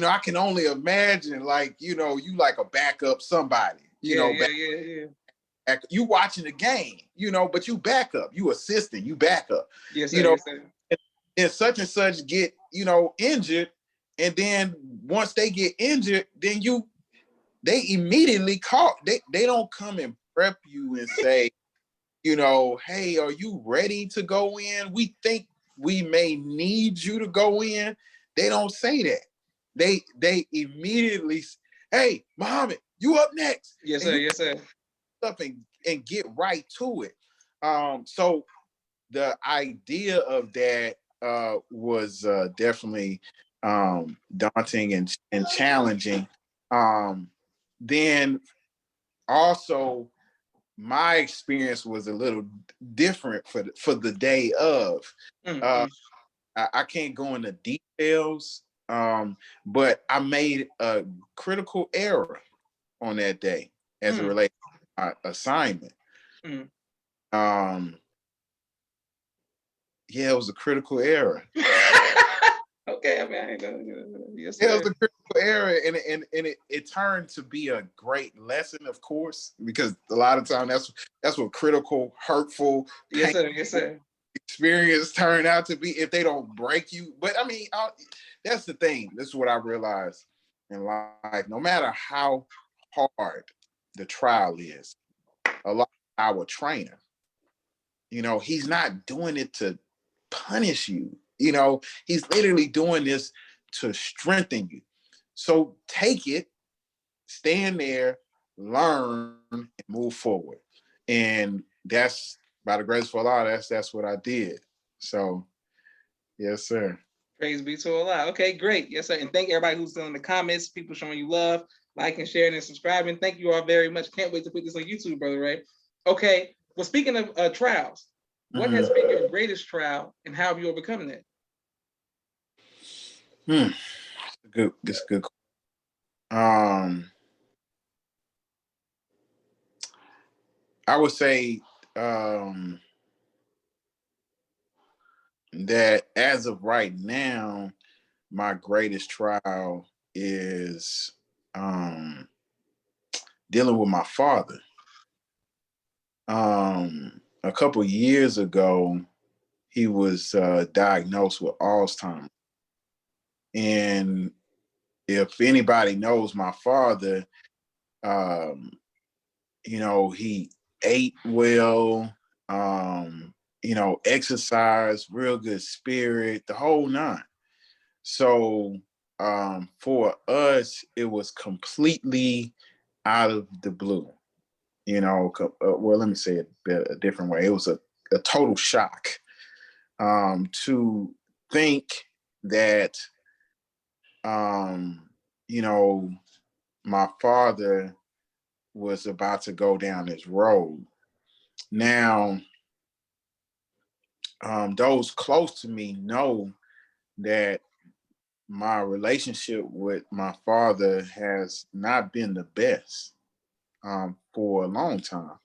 Speaker 2: I can only imagine, like, you like a backup somebody,
Speaker 1: yeah.
Speaker 2: You watching the game, but you back up, you assistant, you back up.
Speaker 1: Yes, sir. Yes, sir.
Speaker 2: And such and such get, injured. And then once they get injured, then they immediately call, they don't come and prep you and say, hey, are you ready to go in? We think we may need you to go in. They don't say that. They immediately, hey, Muhammad, you up next.
Speaker 1: Yes, sir. Yes, sir.
Speaker 2: Up and get right to it. So the idea of that was definitely daunting and challenging. Then also, my experience was a little different for the day of. I can't go into details, but I made a critical error on that day. as it relates to my assignment. Yeah, it was a critical error.
Speaker 1: Okay, I mean, I ain't gonna, yes,
Speaker 2: It
Speaker 1: sir.
Speaker 2: was a critical error, and it turned to be a great lesson, of course, because a lot of times that's what critical, hurtful,
Speaker 1: Yes, sir. Yes, sir.
Speaker 2: experience turn out to be if they don't break you. But I mean, that's the thing. This is what I realized in life. No matter how hard the trial is, a lot of our trainer, he's not doing it to punish you. He's literally doing this to strengthen you. So take it, stand there, learn, and move forward. And that's by the grace of Allah, that's what I did. So yes, sir.
Speaker 1: Praise be to Allah. Okay, great. Yes, sir. And thank everybody who's still in the comments, people showing you love, liking, sharing, and subscribing. Thank you all very much. Can't wait to put this on YouTube, Brother Ray. Okay. Well, speaking of trials, what has been your greatest trial and how have you overcome that?
Speaker 2: Good. This good. I would say that as of right now, my greatest trial is dealing with my father. A couple years ago, he was diagnosed with Alzheimer's. And if anybody knows my father, he ate well, exercise, real good spirit, the whole nine. So for us, it was completely out of the blue. Well, let me say it a different way. It was a total shock to think that, my father was about to go down this road. Now, those close to me know that my relationship with my father has not been the best for a long time.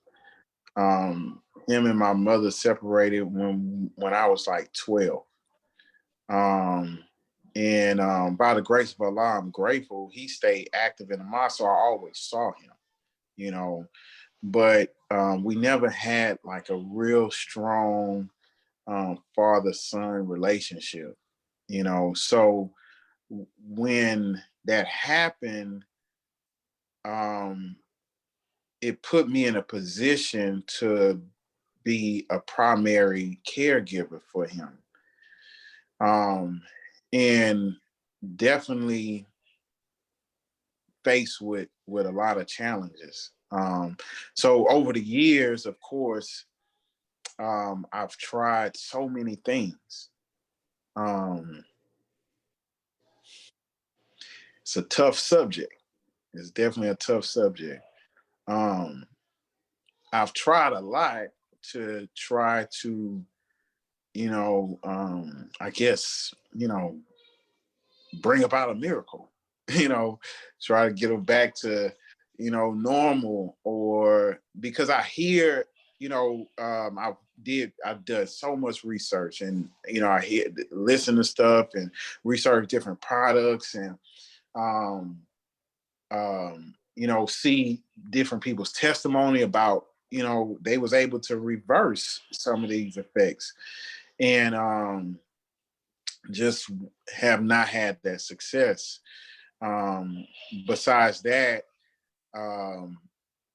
Speaker 2: Him and my mother separated when I was like 12. And by the grace of Allah, I'm grateful. He stayed active in the mosque, so I always saw him, but we never had like a real strong father-son relationship, So when that happened, it put me in a position to be a primary caregiver for him. And definitely faced with a lot of challenges. So over the years, of course, I've tried so many things. It's a tough subject. It's definitely a tough subject. I've tried a lot to try to, I guess, bring about a miracle, try to get them back to, normal, or because I hear, I've done so much research, and, listen to stuff and research different products, and, see different people's testimony about, they was able to reverse some of these effects, and just have not had that success. Besides that,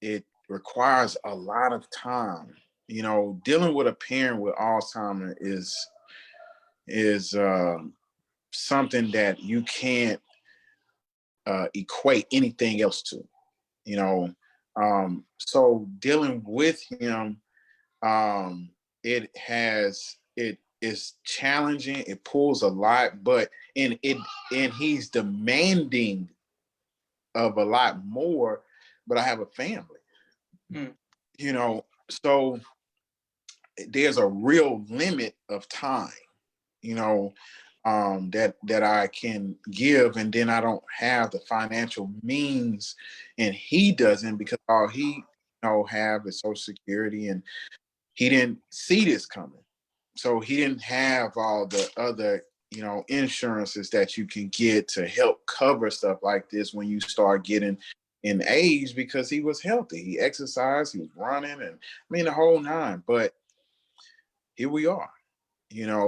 Speaker 2: it requires a lot of time. Dealing with a parent with Alzheimer's is something that you can't equate anything else to. So dealing with him, it is challenging. It pulls a lot, but and he's demanding of a lot more. But I have a family, so there's a real limit of time, you know. that I can give, and then I don't have the financial means, and he doesn't, because all he have is Social Security, and he didn't see this coming, so he didn't have all the other insurances that you can get to help cover stuff like this when you start getting in age, because he was healthy, he exercised, he was running, and I mean the whole nine. But here we are.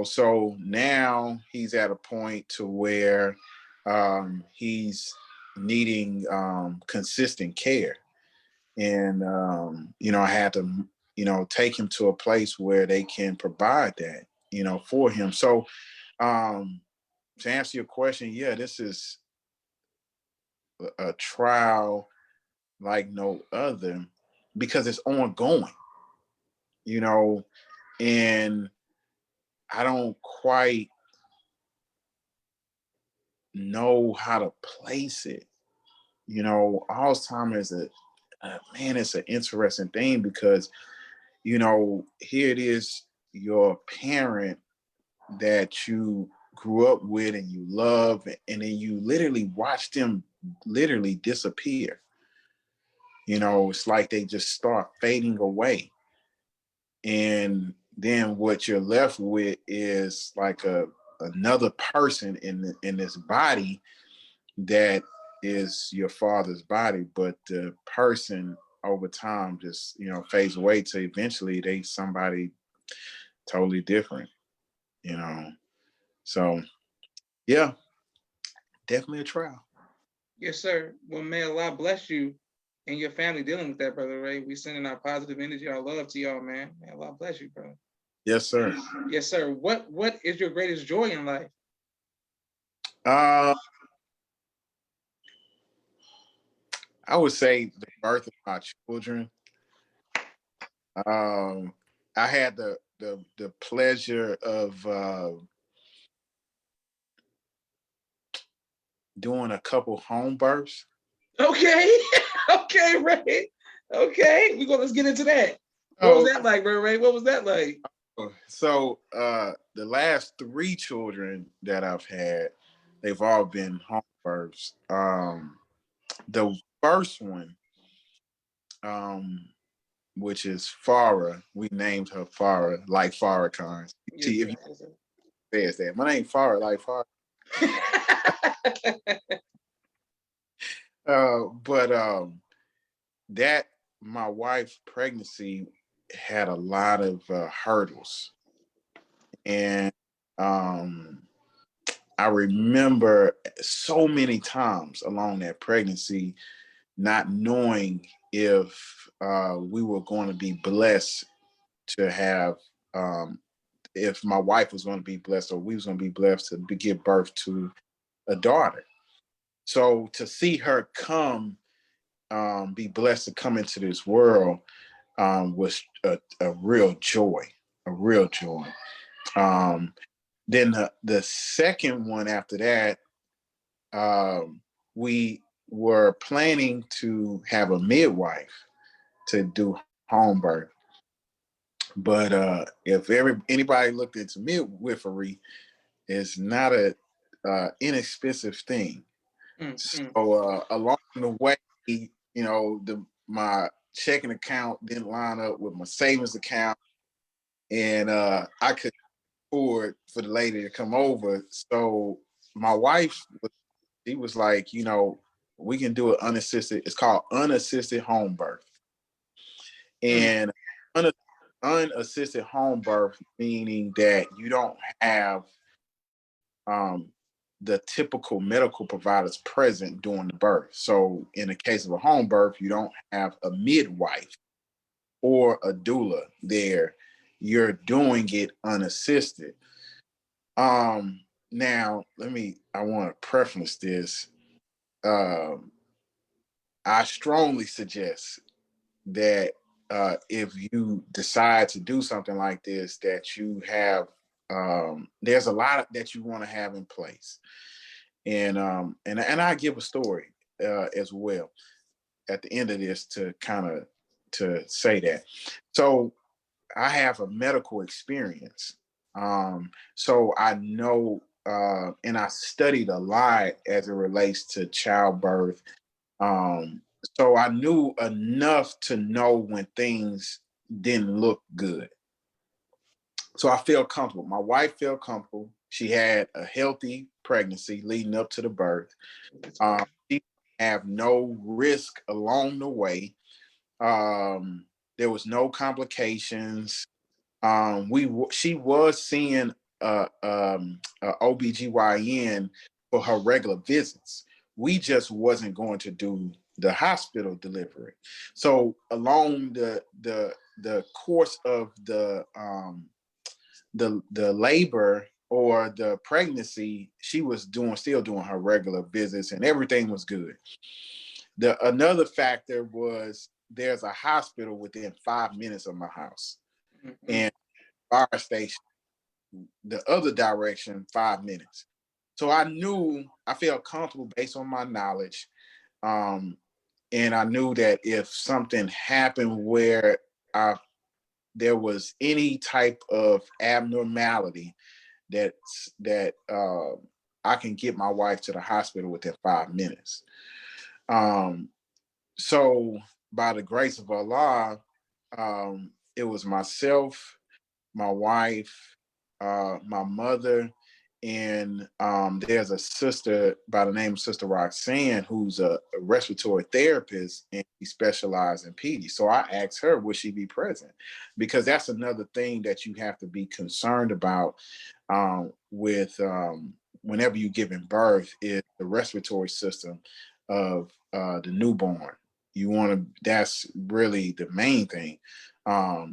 Speaker 2: So now he's at a point to where he's needing consistent care. And, I had to, take him to a place where they can provide that, for him. So to answer your question, yeah, this is a trial like no other, because it's ongoing, and I don't quite know how to place it. Alzheimer's is man, it's an interesting thing, because here it is, your parent that you grew up with and you love, and then you literally watch them literally disappear. It's like they just start fading away, and then what you're left with is like another person in this body that is your father's body, but the person over time just fades away till eventually they somebody totally different. So yeah, definitely a trial.
Speaker 1: Yes, sir. Well, may Allah bless you and your family dealing with that, Brother Ray. We sending our positive energy, our love to y'all, man. May Allah bless you, bro.
Speaker 2: Yes, sir.
Speaker 1: Yes, sir. What is your greatest joy in life?
Speaker 2: I would say the birth of my children. I had the pleasure of doing a couple home births.
Speaker 1: Okay. Okay, Ray. Okay. Let's get into that. What was that like, bro, Ray? What was that like?
Speaker 2: So the last 3 children that I've had, they've all been home births. The first one, which is Farah, we named her Farah, like Farrakhan.
Speaker 1: Yes,
Speaker 2: If you says that, my name Farah, like Farah. But that my wife's pregnancy had a lot of hurdles, and I remember so many times along that pregnancy not knowing if we were going to be blessed to have, if my wife was going to be blessed, or we was going to be blessed to give birth to a daughter. So to see her come, be blessed to come into this world, was a real joy, a real joy. Then the second one after that, we were planning to have a midwife to do home birth. But if anybody looked into midwifery, it's not a inexpensive thing. So along the way, my checking account didn't line up with my savings account, and I could afford for the lady to come over. So my wife, she was like, we can do it unassisted. It's called unassisted home birth. And unassisted home birth, meaning that you don't have um, the typical medical providers present during the birth. So in the case of a home birth, you don't have a midwife or a doula there. You're doing it unassisted. Now, I want to preface this. I strongly suggest that if you decide to do something like this, that you have, there's a lot that you want to have in place. And I give a story as well at the end of this to kind of to say that. So I have a medical experience. So I know and I studied a lot as it relates to childbirth. So I knew enough to know when things didn't look good. So I felt comfortable. My wife felt comfortable. She had a healthy pregnancy leading up to the birth. She have no risk along the way. There was no complications. She was seeing a OBGYN for her regular visits. We just wasn't going to do the hospital delivery. So along the course of the labor or the pregnancy, she was still doing her regular visits and everything was good. The another factor was there's a hospital within 5 minutes of my house and fire station the other direction 5 minutes. So I felt comfortable based on my knowledge. Um, and I knew that if something happened where there was any type of abnormality, that I can get my wife to the hospital within 5 minutes. Um, so by the grace of Allah, it was myself, my wife, my mother, and there's a sister by the name of Sister Roxanne who's a respiratory therapist and she specializes in PD. So I asked her, would she be present? Because that's another thing that you have to be concerned about with whenever you're giving birth is the respiratory system of the newborn. That's really the main thing.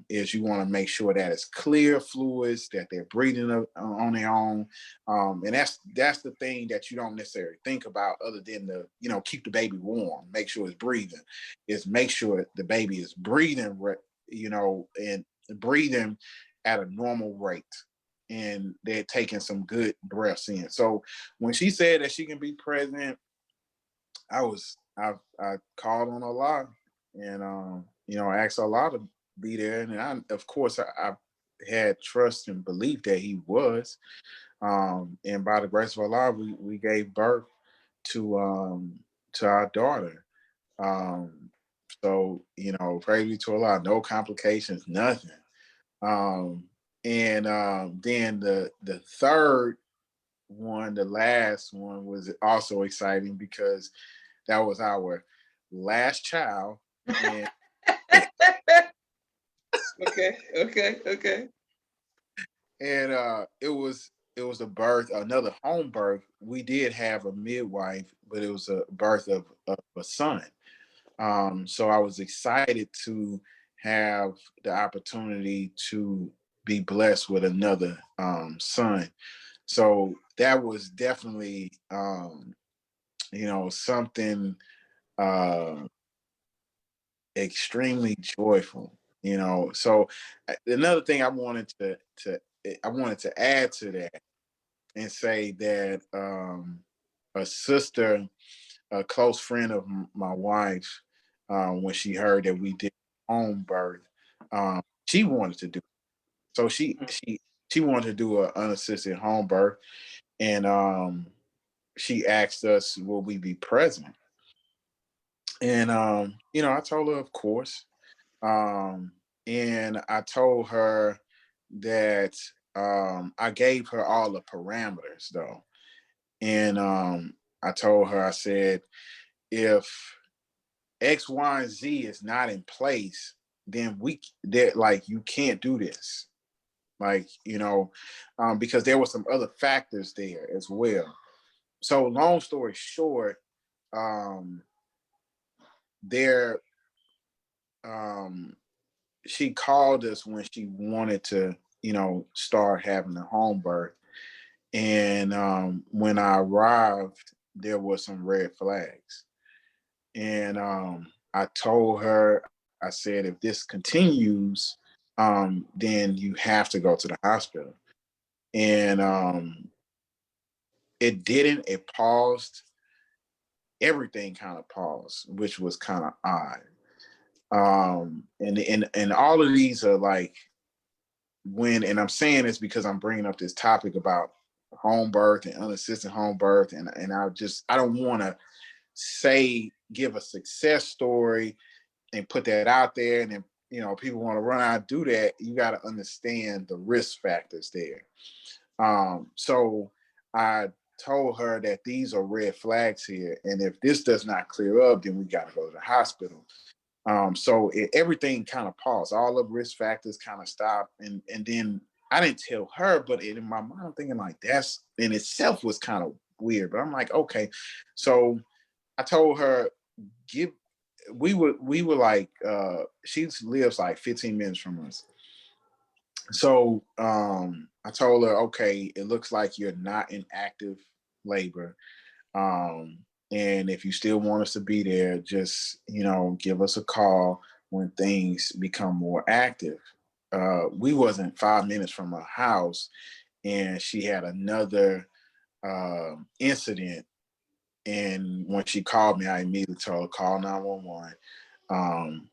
Speaker 2: Is you want to make sure that it's clear fluids, that they're breathing on their own. And that's the thing that you don't necessarily think about other than keep the baby warm, make sure it's breathing, is make sure the baby is breathing, and breathing at a normal rate. And they're taking some good breaths in. So when she said that she can be present, I called on Allah and asked Allah to be there, and of course I had trust and belief that He was, and by the grace of Allah, we gave birth to our daughter. Um, so praise be to Allah, no complications, nothing. Um, and then the third one, the last one, was also exciting because that was our last child. And
Speaker 1: Okay.
Speaker 2: and it was a birth, another home birth. We did have a midwife, but it was a birth of a son. So I was excited to have the opportunity to be blessed with another son. So that was definitely something uh, extremely joyful. So another thing I wanted to add to that and say that a sister, a close friend of my wife, when she heard that we did home birth, she wanted to do it. So she wanted to do an unassisted home birth, and she asked us, will we be present? And I told her, of course. Um, and I told her that I gave her all the parameters though. And I told her, I said, if X, Y, and Z is not in place, then you can't do this. Because there were some other factors there as well. So long story short, um, there um, she called us when she wanted to, start having a home birth. And when I arrived, there were some red flags. And I told her, I said, if this continues, then you have to go to the hospital. And it didn't, it paused. Everything kind of paused, which was kind of odd. And all of these are like and I'm saying this because I'm bringing up this topic about home birth and unassisted home birth, and I don't want to give a success story and put that out there, and then people want to run out and do that. You got to understand the risk factors there. So I told her that these are red flags here, and if this does not clear up, then we got to go to the hospital. So everything kind of paused. All the risk factors kind of stopped, and then I didn't tell her, but in my mind, I'm thinking like that's in itself was kind of weird. But I'm like, okay. So I told her, we were like, she lives like 15 minutes from us. So I told her, okay, it looks like you're not in active labor. And if you still want us to be there, just, give us a call when things become more active. We wasn't 5 minutes from her house, and she had another incident. And when she called me, I immediately told her, call 911,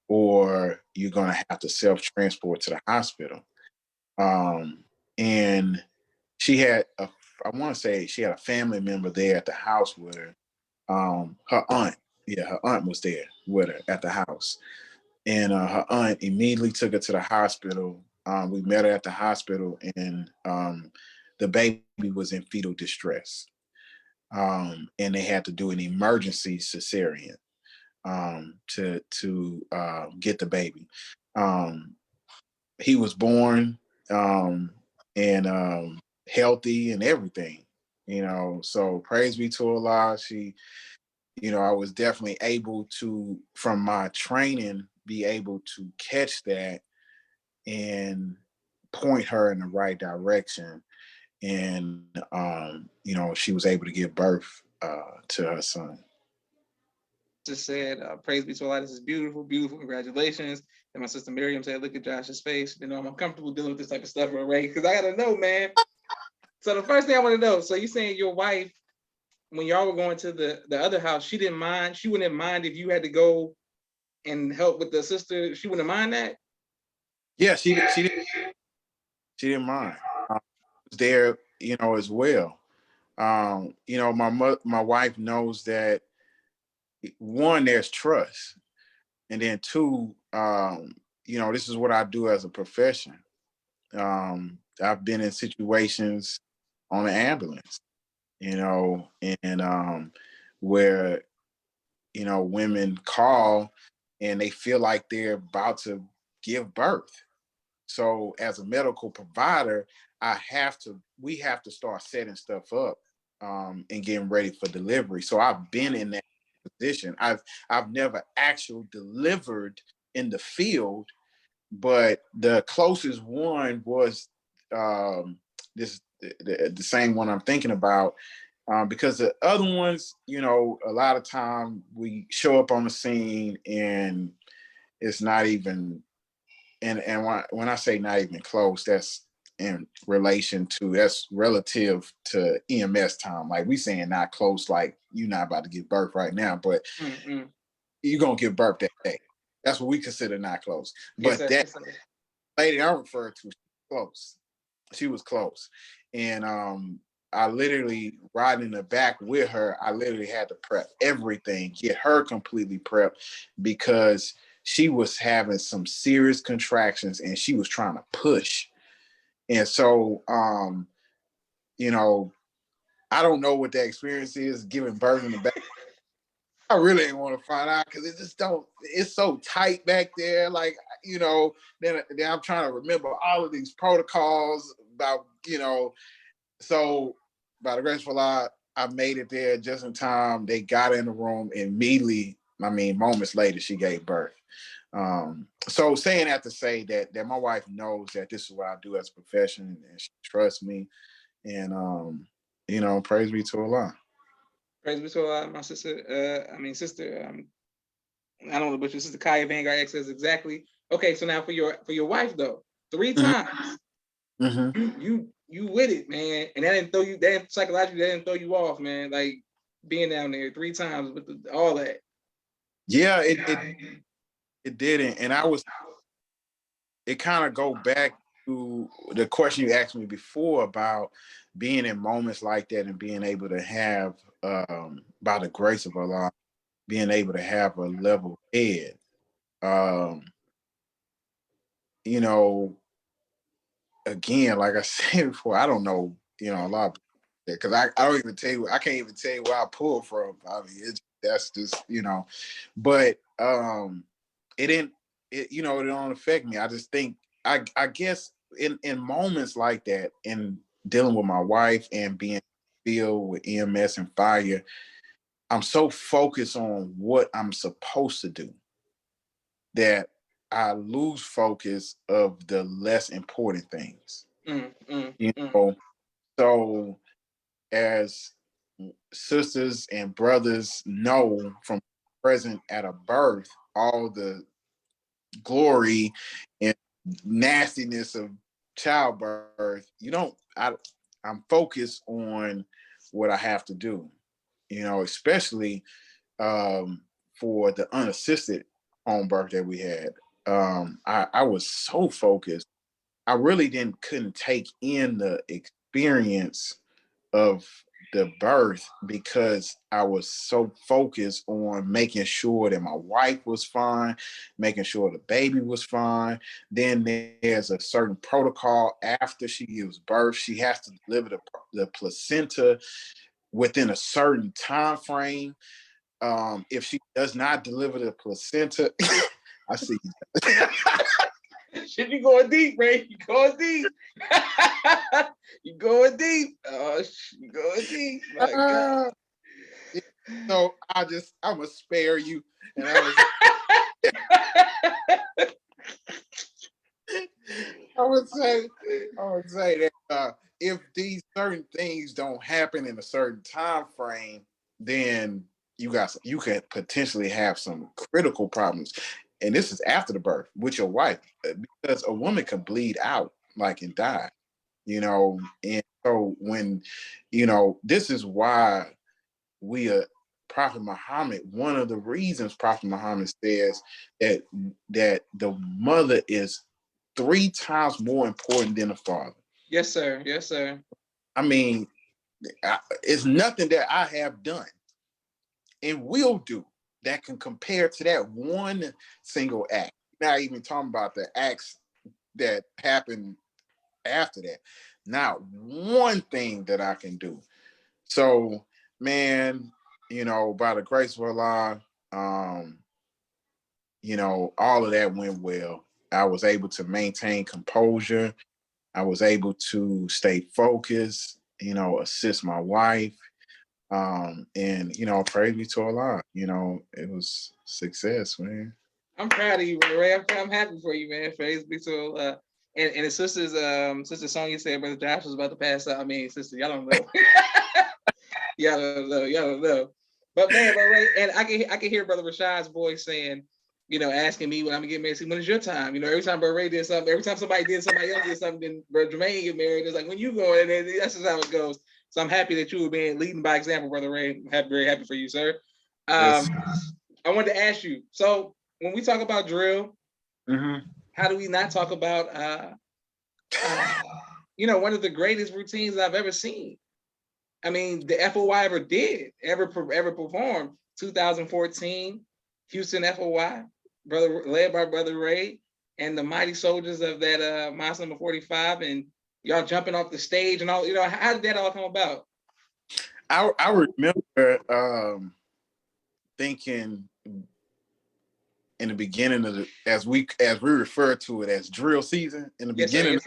Speaker 2: or you're going to have to self-transport to the hospital. And she had I want to say she had a family member there at the house with her. Her aunt, her aunt was there with her at the house, and her aunt immediately took her to the hospital. We met her at the hospital, and the baby was in fetal distress, and they had to do an emergency cesarean to get the baby. He was born and healthy and everything, so praise be to Allah. I was definitely able to, from my training, be able to catch that and point her in the right direction. And, she was able to give birth to her son.
Speaker 1: Just said, praise be to Allah. This is beautiful, beautiful. Congratulations. And my sister Miriam said, look at Josh's face. I'm uncomfortable dealing with this type of stuff already, because I got to know, man. So the first thing I want to know, so you're saying your wife, when y'all were going to the other house, she didn't mind? She wouldn't mind if you had to go and help with the sister? She wouldn't mind that?
Speaker 2: Yeah, she didn't mind. Was there, as well. My wife knows that, one, there's trust, and then two, this is what I do as a profession. I've been in situations on an ambulance, and where women call and they feel like they're about to give birth. So as a medical provider, we have to start setting stuff up and getting ready for delivery. So I've been in that position. I've never actually delivered in the field, but the closest one was the same one I'm thinking about. Because the other ones, a lot of time we show up on the scene and it's not even, and when I say not even close, that's that's relative to EMS time. Like we saying not close, like you're not about to give birth right now, but you're gonna give birth that day. That's what we consider not close.
Speaker 1: Yes,
Speaker 2: But
Speaker 1: sir.
Speaker 2: that
Speaker 1: Yes, sir.
Speaker 2: lady I referred to, close. She was close, and I literally riding in the back with her. I literally had to prep everything, get her completely prepped, because she was having some serious contractions and she was trying to push. And so, I don't know what that experience is giving birth in the back. I really didn't want to find out because it's so tight back there. Like, then I'm trying to remember all of these protocols about, so by the grace of Allah, I made it there just in time. They got in the room immediately. Moments later, she gave birth. So saying that to say that my wife knows that this is what I do as a profession, and she trusts me. And praise be to Allah.
Speaker 1: Praise be to Allah, my sister. Sister. I don't know, but your sister Kaya Vanguard X says exactly. Okay, so now for your wife though, 3 times, you with it, man, and that didn't throw you. That psychologically, that didn't throw you off, man. Like being down there 3 times with all that.
Speaker 2: Yeah, it didn't, and it kind of go back to the question you asked me before about being in moments like that and being able to have, by the grace of Allah, being able to have a level head. Um, you know, again, like I said before, I don't know, a lot of because I don't even tell you, I can't even tell you where I pulled from. I mean, that's just, but it didn't, it don't affect me. I just think, I guess in moments like that, in dealing with my wife and being filled with EMS and fire, I'm so focused on what I'm supposed to do that I lose focus of the less important things.
Speaker 1: Mm, mm,
Speaker 2: You
Speaker 1: mm.
Speaker 2: know, so as sisters and brothers know from present at a birth, all the glory and nastiness of childbirth, I'm focused on what I have to do, especially for the unassisted home birth that we had. I was so focused. I really couldn't take in the experience of the birth because I was so focused on making sure that my wife was fine, making sure the baby was fine. Then there's a certain protocol after she gives birth. She has to deliver the placenta within a certain time frame. If she does not deliver the placenta, I see.
Speaker 1: Shit, you going deep, Ray. You going deep. You going deep. Oh, you going deep. My God.
Speaker 2: So I'm gonna spare you, and I would say that if these certain things don't happen in a certain time frame, then you could potentially have some critical problems. And this is after the birth with your wife, because a woman can bleed out like and die, And so when, this is why we are Prophet Muhammad. One of the reasons Prophet Muhammad says that the mother is 3 times more important than the father.
Speaker 1: Yes, sir. Yes, sir.
Speaker 2: I mean, it's nothing that I have done and will do that can compare to that one single act. Not even talking about the acts that happen after that. Not one thing that I can do. So, man, by the grace of Allah, all of that went well. I was able to maintain composure. I was able to stay focused, assist my wife. And praise be to Allah. It was success, man.
Speaker 1: I'm proud of you, Ray. I'm happy for you, man. Praise be to and the sister Sonya said Brother Josh was about to pass out. I mean, sister, y'all don't know. Y'all don't know. But man, but Ray, and I can hear Brother Rashad's voice saying, asking me when I'm gonna get married. See, when is your time? Every time Brother Ray did something, every time somebody else did something, then Brother Jermaine get married. It's like, when you going, and that's just how it goes. So I'm happy that you were being leading by example, Brother Ray. I'm very happy for you, sir.
Speaker 2: Yes.
Speaker 1: I wanted to ask you, so when we talk about drill, how do we not talk about one of the greatest routines I've ever seen? I mean, the FOY ever performed 2014 Houston FOY, led by Brother Ray and the mighty soldiers of that Muslim 45, and y'all jumping off the stage and all. How did that all come about?
Speaker 2: I remember thinking in the beginning of as we refer to it as drill season, in the beginning,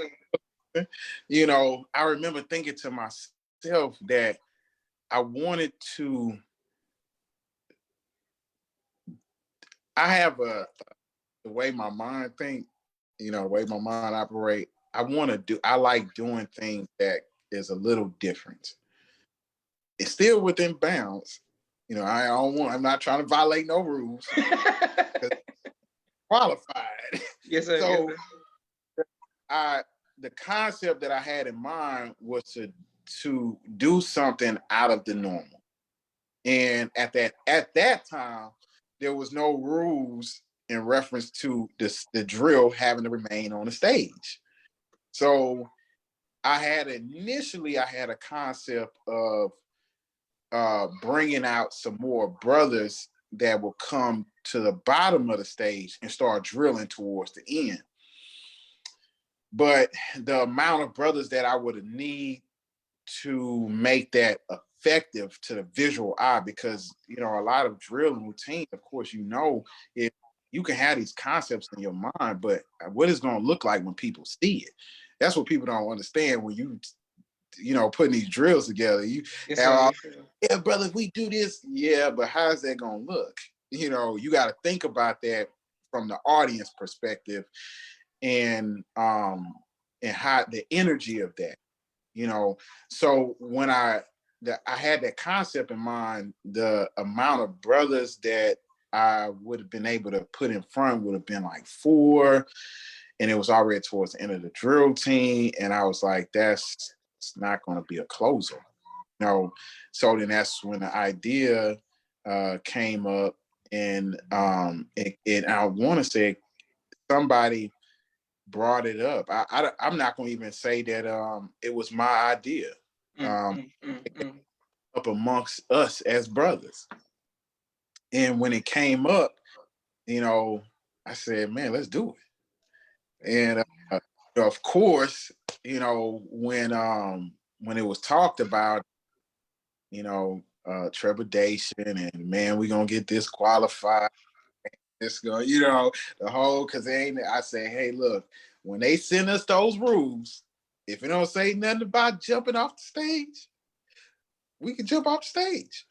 Speaker 2: I remember thinking to myself that I wanted to. I have the way my mind think, the way my mind operate. I like doing things that is a little different. It's still within bounds. I'm not trying to violate no rules. Qualified.
Speaker 1: Yes, sir.
Speaker 2: So the concept that I had in mind was to do something out of the normal. And at that time, there was no rules in reference to the drill having to remain on the stage. So I had a concept of bringing out some more brothers that will come to the bottom of the stage and start drilling towards the end. But the amount of brothers that I would need to make that effective to the visual eye, because a lot of drill and routine, of course, if you can have these concepts in your mind, but what it's going to look like when people see it, that's what people don't understand. When putting these drills together, you
Speaker 1: Yes,
Speaker 2: have all,
Speaker 1: sir.
Speaker 2: yeah, brother, if we do this, yeah, but how's that going to look? You got to think about that from the audience perspective, and how the energy of that. So when I had that concept in mind, the amount of brothers that I would have been able to put in front would have been like 4, and it was already towards the end of the drill team, and I was like, it's not going to be a closer. So then that's when the idea came up, and I want to say somebody brought it up. I'm not going to even say that it was my idea. Up amongst us as brothers. And when it came up, I said, man, let's do it. And of course, when it was talked about, trepidation and, man, we're gonna get disqualified. It's going, the whole, because I say, hey, look, when they send us those rules, if it don't say nothing about jumping off the stage, we can jump off the stage.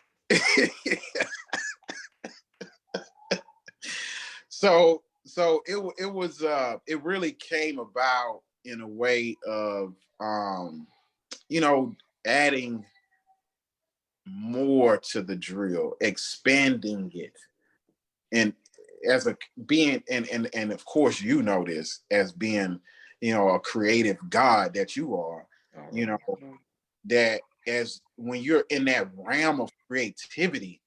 Speaker 2: So it really came about in a way of adding more to the drill, expanding it, and as a being, and of course this as being a creative God that you are, that as when you're in that realm of creativity,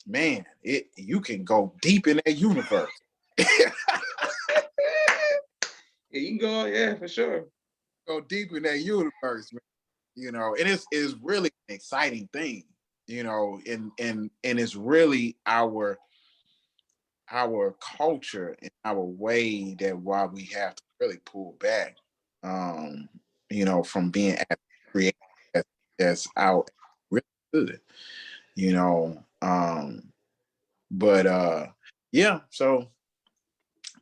Speaker 2: man, you can go deep in that universe.
Speaker 1: Yeah, you can go, yeah, for sure.
Speaker 2: Go deep in that universe, man. And it's really an exciting thing, and it's really our culture and our way that why we have to really pull back, from being as creative as our really good, you know. But yeah, so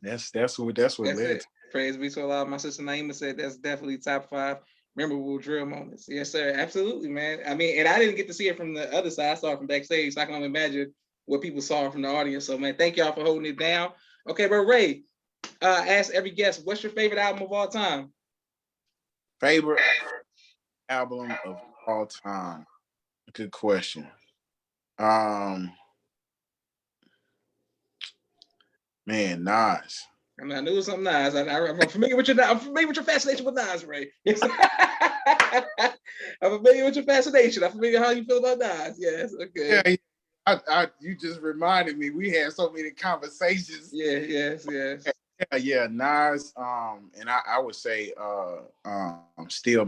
Speaker 2: that's what
Speaker 1: That's
Speaker 2: led
Speaker 1: it.
Speaker 2: to.
Speaker 1: Praise be to Allah. My sister Naima said that's definitely top 5 memorable drill moments. Yes, sir. Absolutely, man. I mean, and I didn't get to see it from the other side. I saw it from backstage, so I can only imagine what people saw from the audience. So, man, thank y'all for holding it down. Okay, but Ray, ask every guest, what's your favorite album of all time?
Speaker 2: Favorite album of all time? Good question. Man, Nas.
Speaker 1: I mean, I knew it was something Nas. I'm familiar with your. I'm familiar with your fascination with Nas, Ray. Yes. I'm familiar with your fascination. I'm familiar how you feel about Nas. Yes. Okay.
Speaker 2: Yeah, you just reminded me. We had so many conversations.
Speaker 1: Yeah. Yes.
Speaker 2: Yeah. Nas. And I would say Stillmatic.
Speaker 1: Still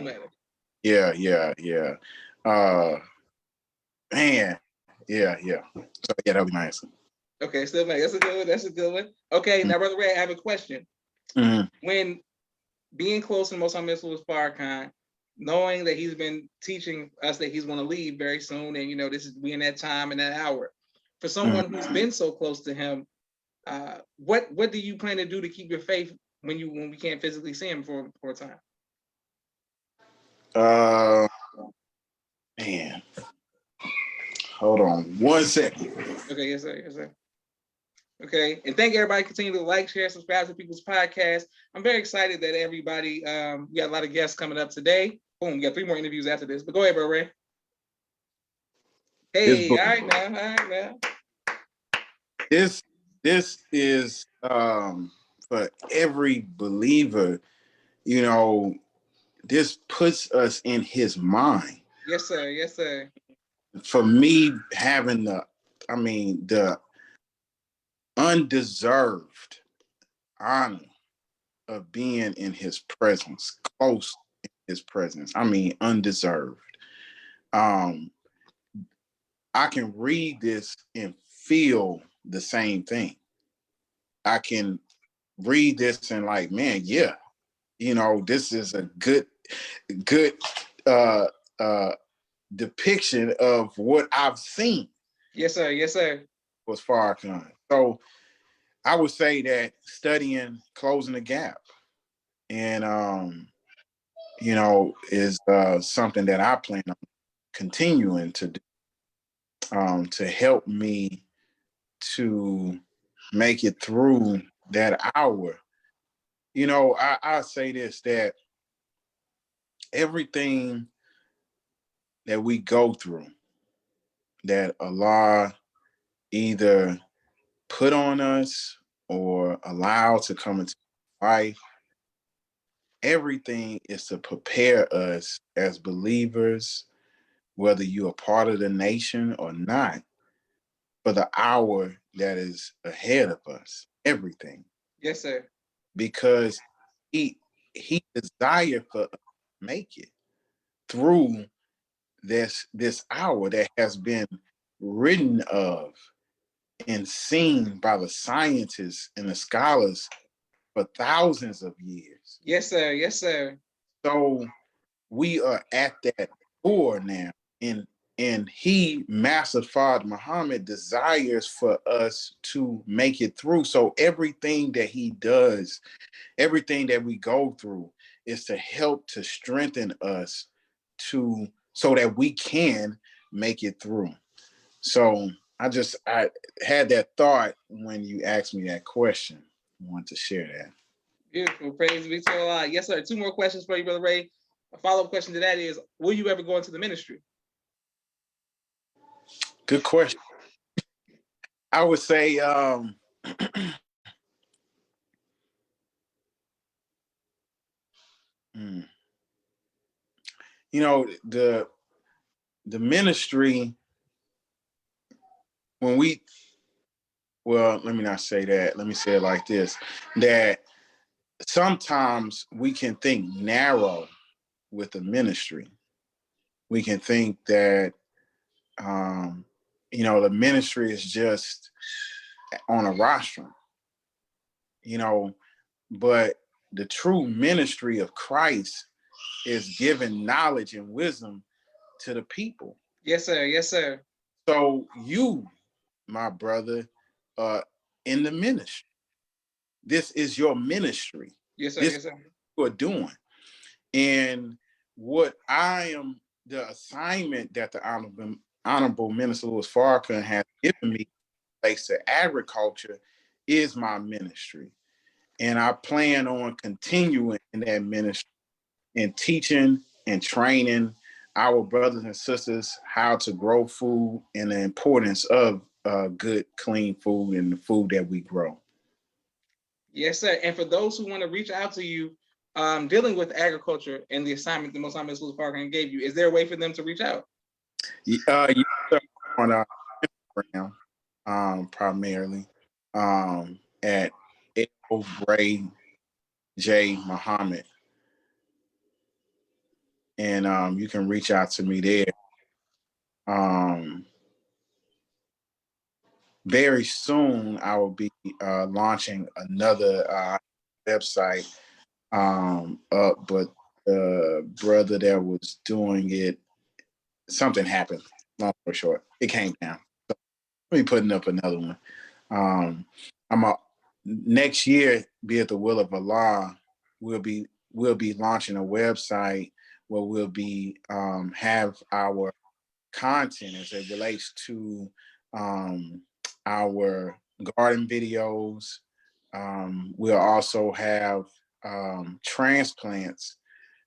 Speaker 1: matter.
Speaker 2: Yeah. Uh, man. Yeah. So yeah, that'll be my answer.
Speaker 1: Okay, still matter. That's a good one. That's a good one. Okay, now, Brother Ray, I have a question.
Speaker 2: Mm-hmm.
Speaker 1: When being close to Mosaic with Farrakhan, knowing that he's been teaching us that he's going to leave very soon, and this is we in that time and that hour. For someone who's been so close to him, what do you plan to do to keep your faith when we can't physically see him for a time?
Speaker 2: Man, hold on 1 second.
Speaker 1: Okay, yes, sir. Okay, and thank everybody. Continue to like, share, subscribe to People's Podcast. I'm very excited that everybody. We got a lot of guests coming up today. Boom, we got 3 more interviews after this. But go ahead, bro, Ray. Hey, all right now.
Speaker 2: This is for every believer. This puts us in his mind.
Speaker 1: Yes, sir.
Speaker 2: For me, having the undeserved honor of being in his presence, close in his presence. I mean, undeserved. Um, I can read this and feel the same thing. I can read this and like, man, yeah, this is a good uh uh depiction of what I've seen.
Speaker 1: Yes, sir. Yes, sir.
Speaker 2: Was Farrakhan. So I would say that studying closing the gap and is something that I plan on continuing to do to help me to make it through that hour. I say this, that everything that we go through, that Allah either put on us or allow to come into life, everything is to prepare us as believers, whether you're a part of the nation or not, for the hour that is ahead of us. Everything.
Speaker 1: Yes, sir.
Speaker 2: Because he desired for us to make it through this hour that has been written of and seen by the scientists and the scholars for thousands of years.
Speaker 1: Yes, sir. Yes, sir.
Speaker 2: So we are at that door now, and he, Master Fard Muhammad, desires for us to make it through. So everything that he does, everything that we go through, is to help to strengthen us so that we can make it through. So I had that thought when you asked me that question. I want to share that.
Speaker 1: Beautiful. Praise be to Allah. Yes, sir. 2 more questions for you, Brother Ray. A follow-up question to that is, will you ever go into the ministry?
Speaker 2: Good question. I would say the ministry, when let me not say that. Let me say it like this, that sometimes we can think narrow with the ministry. We can think that, the ministry is just on a rostrum, but the true ministry of Christ is giving knowledge and wisdom to the people.
Speaker 1: Yes, sir. Yes, sir.
Speaker 2: So you, my brother, in the ministry, this is your ministry.
Speaker 1: Yes, sir.
Speaker 2: This
Speaker 1: Yes, sir.
Speaker 2: you are doing. And what the assignment that the Honorable Minister Louis Farrakhan has given me relates to agriculture is my ministry. And I plan on continuing in that ministry and teaching and training our brothers and sisters how to grow food and the importance of good, clean food and the food that we grow.
Speaker 1: Yes, sir. And for those who want to reach out to you, dealing with agriculture and the assignment the Most High Louis Farrakhan gave you, is there a way for them to reach out?
Speaker 2: On Instagram, primarily, at Ray J Muhammad, and you can reach out to me there. Very soon, I will be launching another website up, but the brother that was doing it, something happened. Long story short, it came down. So I'll be putting up another one. Next year, be it the will of Allah, we'll be launching a website where we'll be have our content as it relates to our garden videos. We'll also have transplants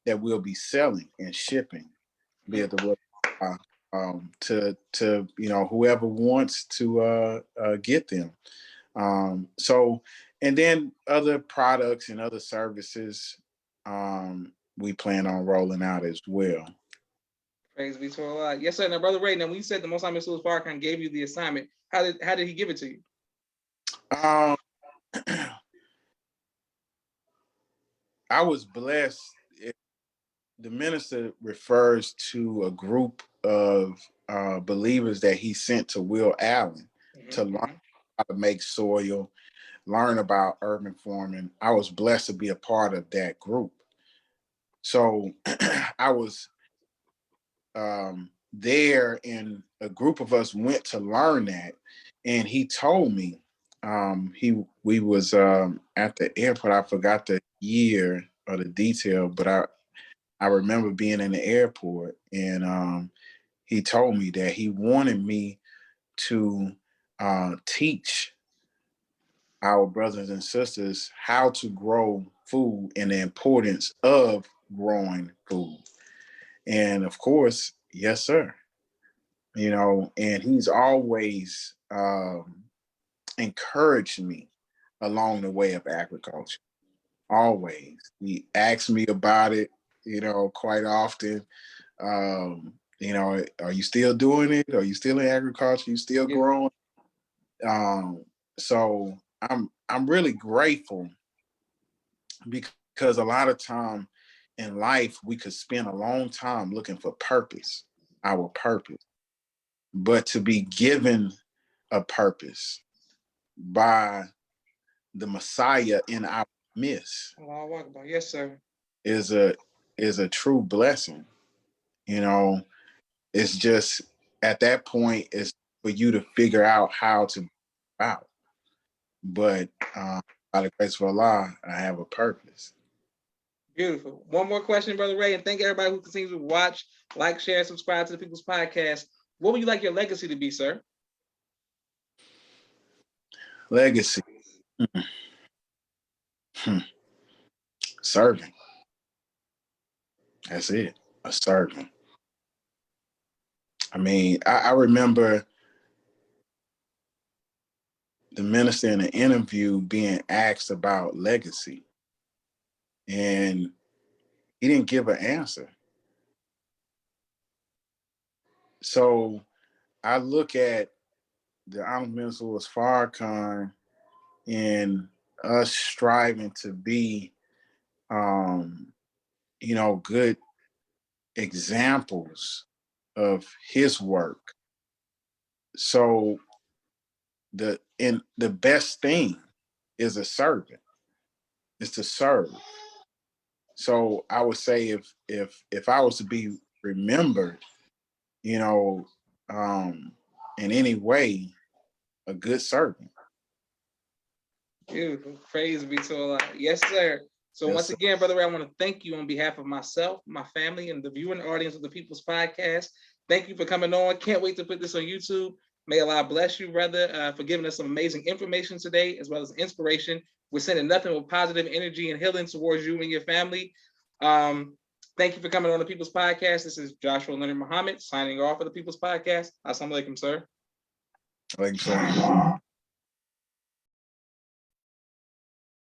Speaker 2: that we'll be selling and shipping, be it the will to whoever wants to get them. So, and then other products and other services we plan on rolling out as well.
Speaker 1: Praise be to Allah. Yes, sir. Now, Brother Ray, now when you said the Most High Louis Farrakhan gave you the assignment, how did he give it to you?
Speaker 2: Um, I was blessed. The minister refers to a group of believers that he sent to Will Allen to learn how to make soil, learn about urban farming. I was blessed to be a part of that group. So I was there, and a group of us went to learn that. And he told me, we was at the airport. I forgot the year or the detail, but I remember being in the airport, and he told me that he wanted me to teach our brothers and sisters how to grow food and the importance of growing food. And of course, yes, sir. And he's always encouraged me along the way of agriculture. Always. He asks me about it, quite often. Are you still doing it? Are you still in agriculture? You still growing? So I'm really grateful, because a lot of time in life we could spend a long time looking for purpose, our purpose, but to be given a purpose by the Messiah in our midst
Speaker 1: yes, sir,
Speaker 2: is a true blessing. It's just at that point it's for you to figure out how to out. But by the grace of Allah, I have a purpose.
Speaker 1: Beautiful. One more question, Brother Ray, and thank everybody who continues to watch, like, share, subscribe to the People's Podcast. What would you like your legacy to be, sir?
Speaker 2: Legacy. Serving. That's it. A servant. I mean, I remember the minister in an interview being asked about legacy, and he didn't give an answer. So I look at the Honorable Minister Farrakhan and us striving to be, good examples of his work. So the best thing is a servant, is to serve. So I would say if I was to be remembered, in any way, a good servant.
Speaker 1: Beautiful. Praise be to Allah. Yes, sir. So
Speaker 2: Yes,
Speaker 1: once
Speaker 2: sir.
Speaker 1: again, Brother Ray, I want to thank you on behalf of myself, my family, and the viewing audience of the People's Podcast. Thank you for coming on. Can't wait to put this on YouTube. May Allah bless you, brother, for giving us some amazing information today, as well as inspiration. We're sending nothing but positive energy and healing towards you and your family. Thank you for coming on the People's Podcast. This is Joshua Leonard Muhammad signing off for the People's Podcast. Assalamu alaikum, sir.
Speaker 2: Like so.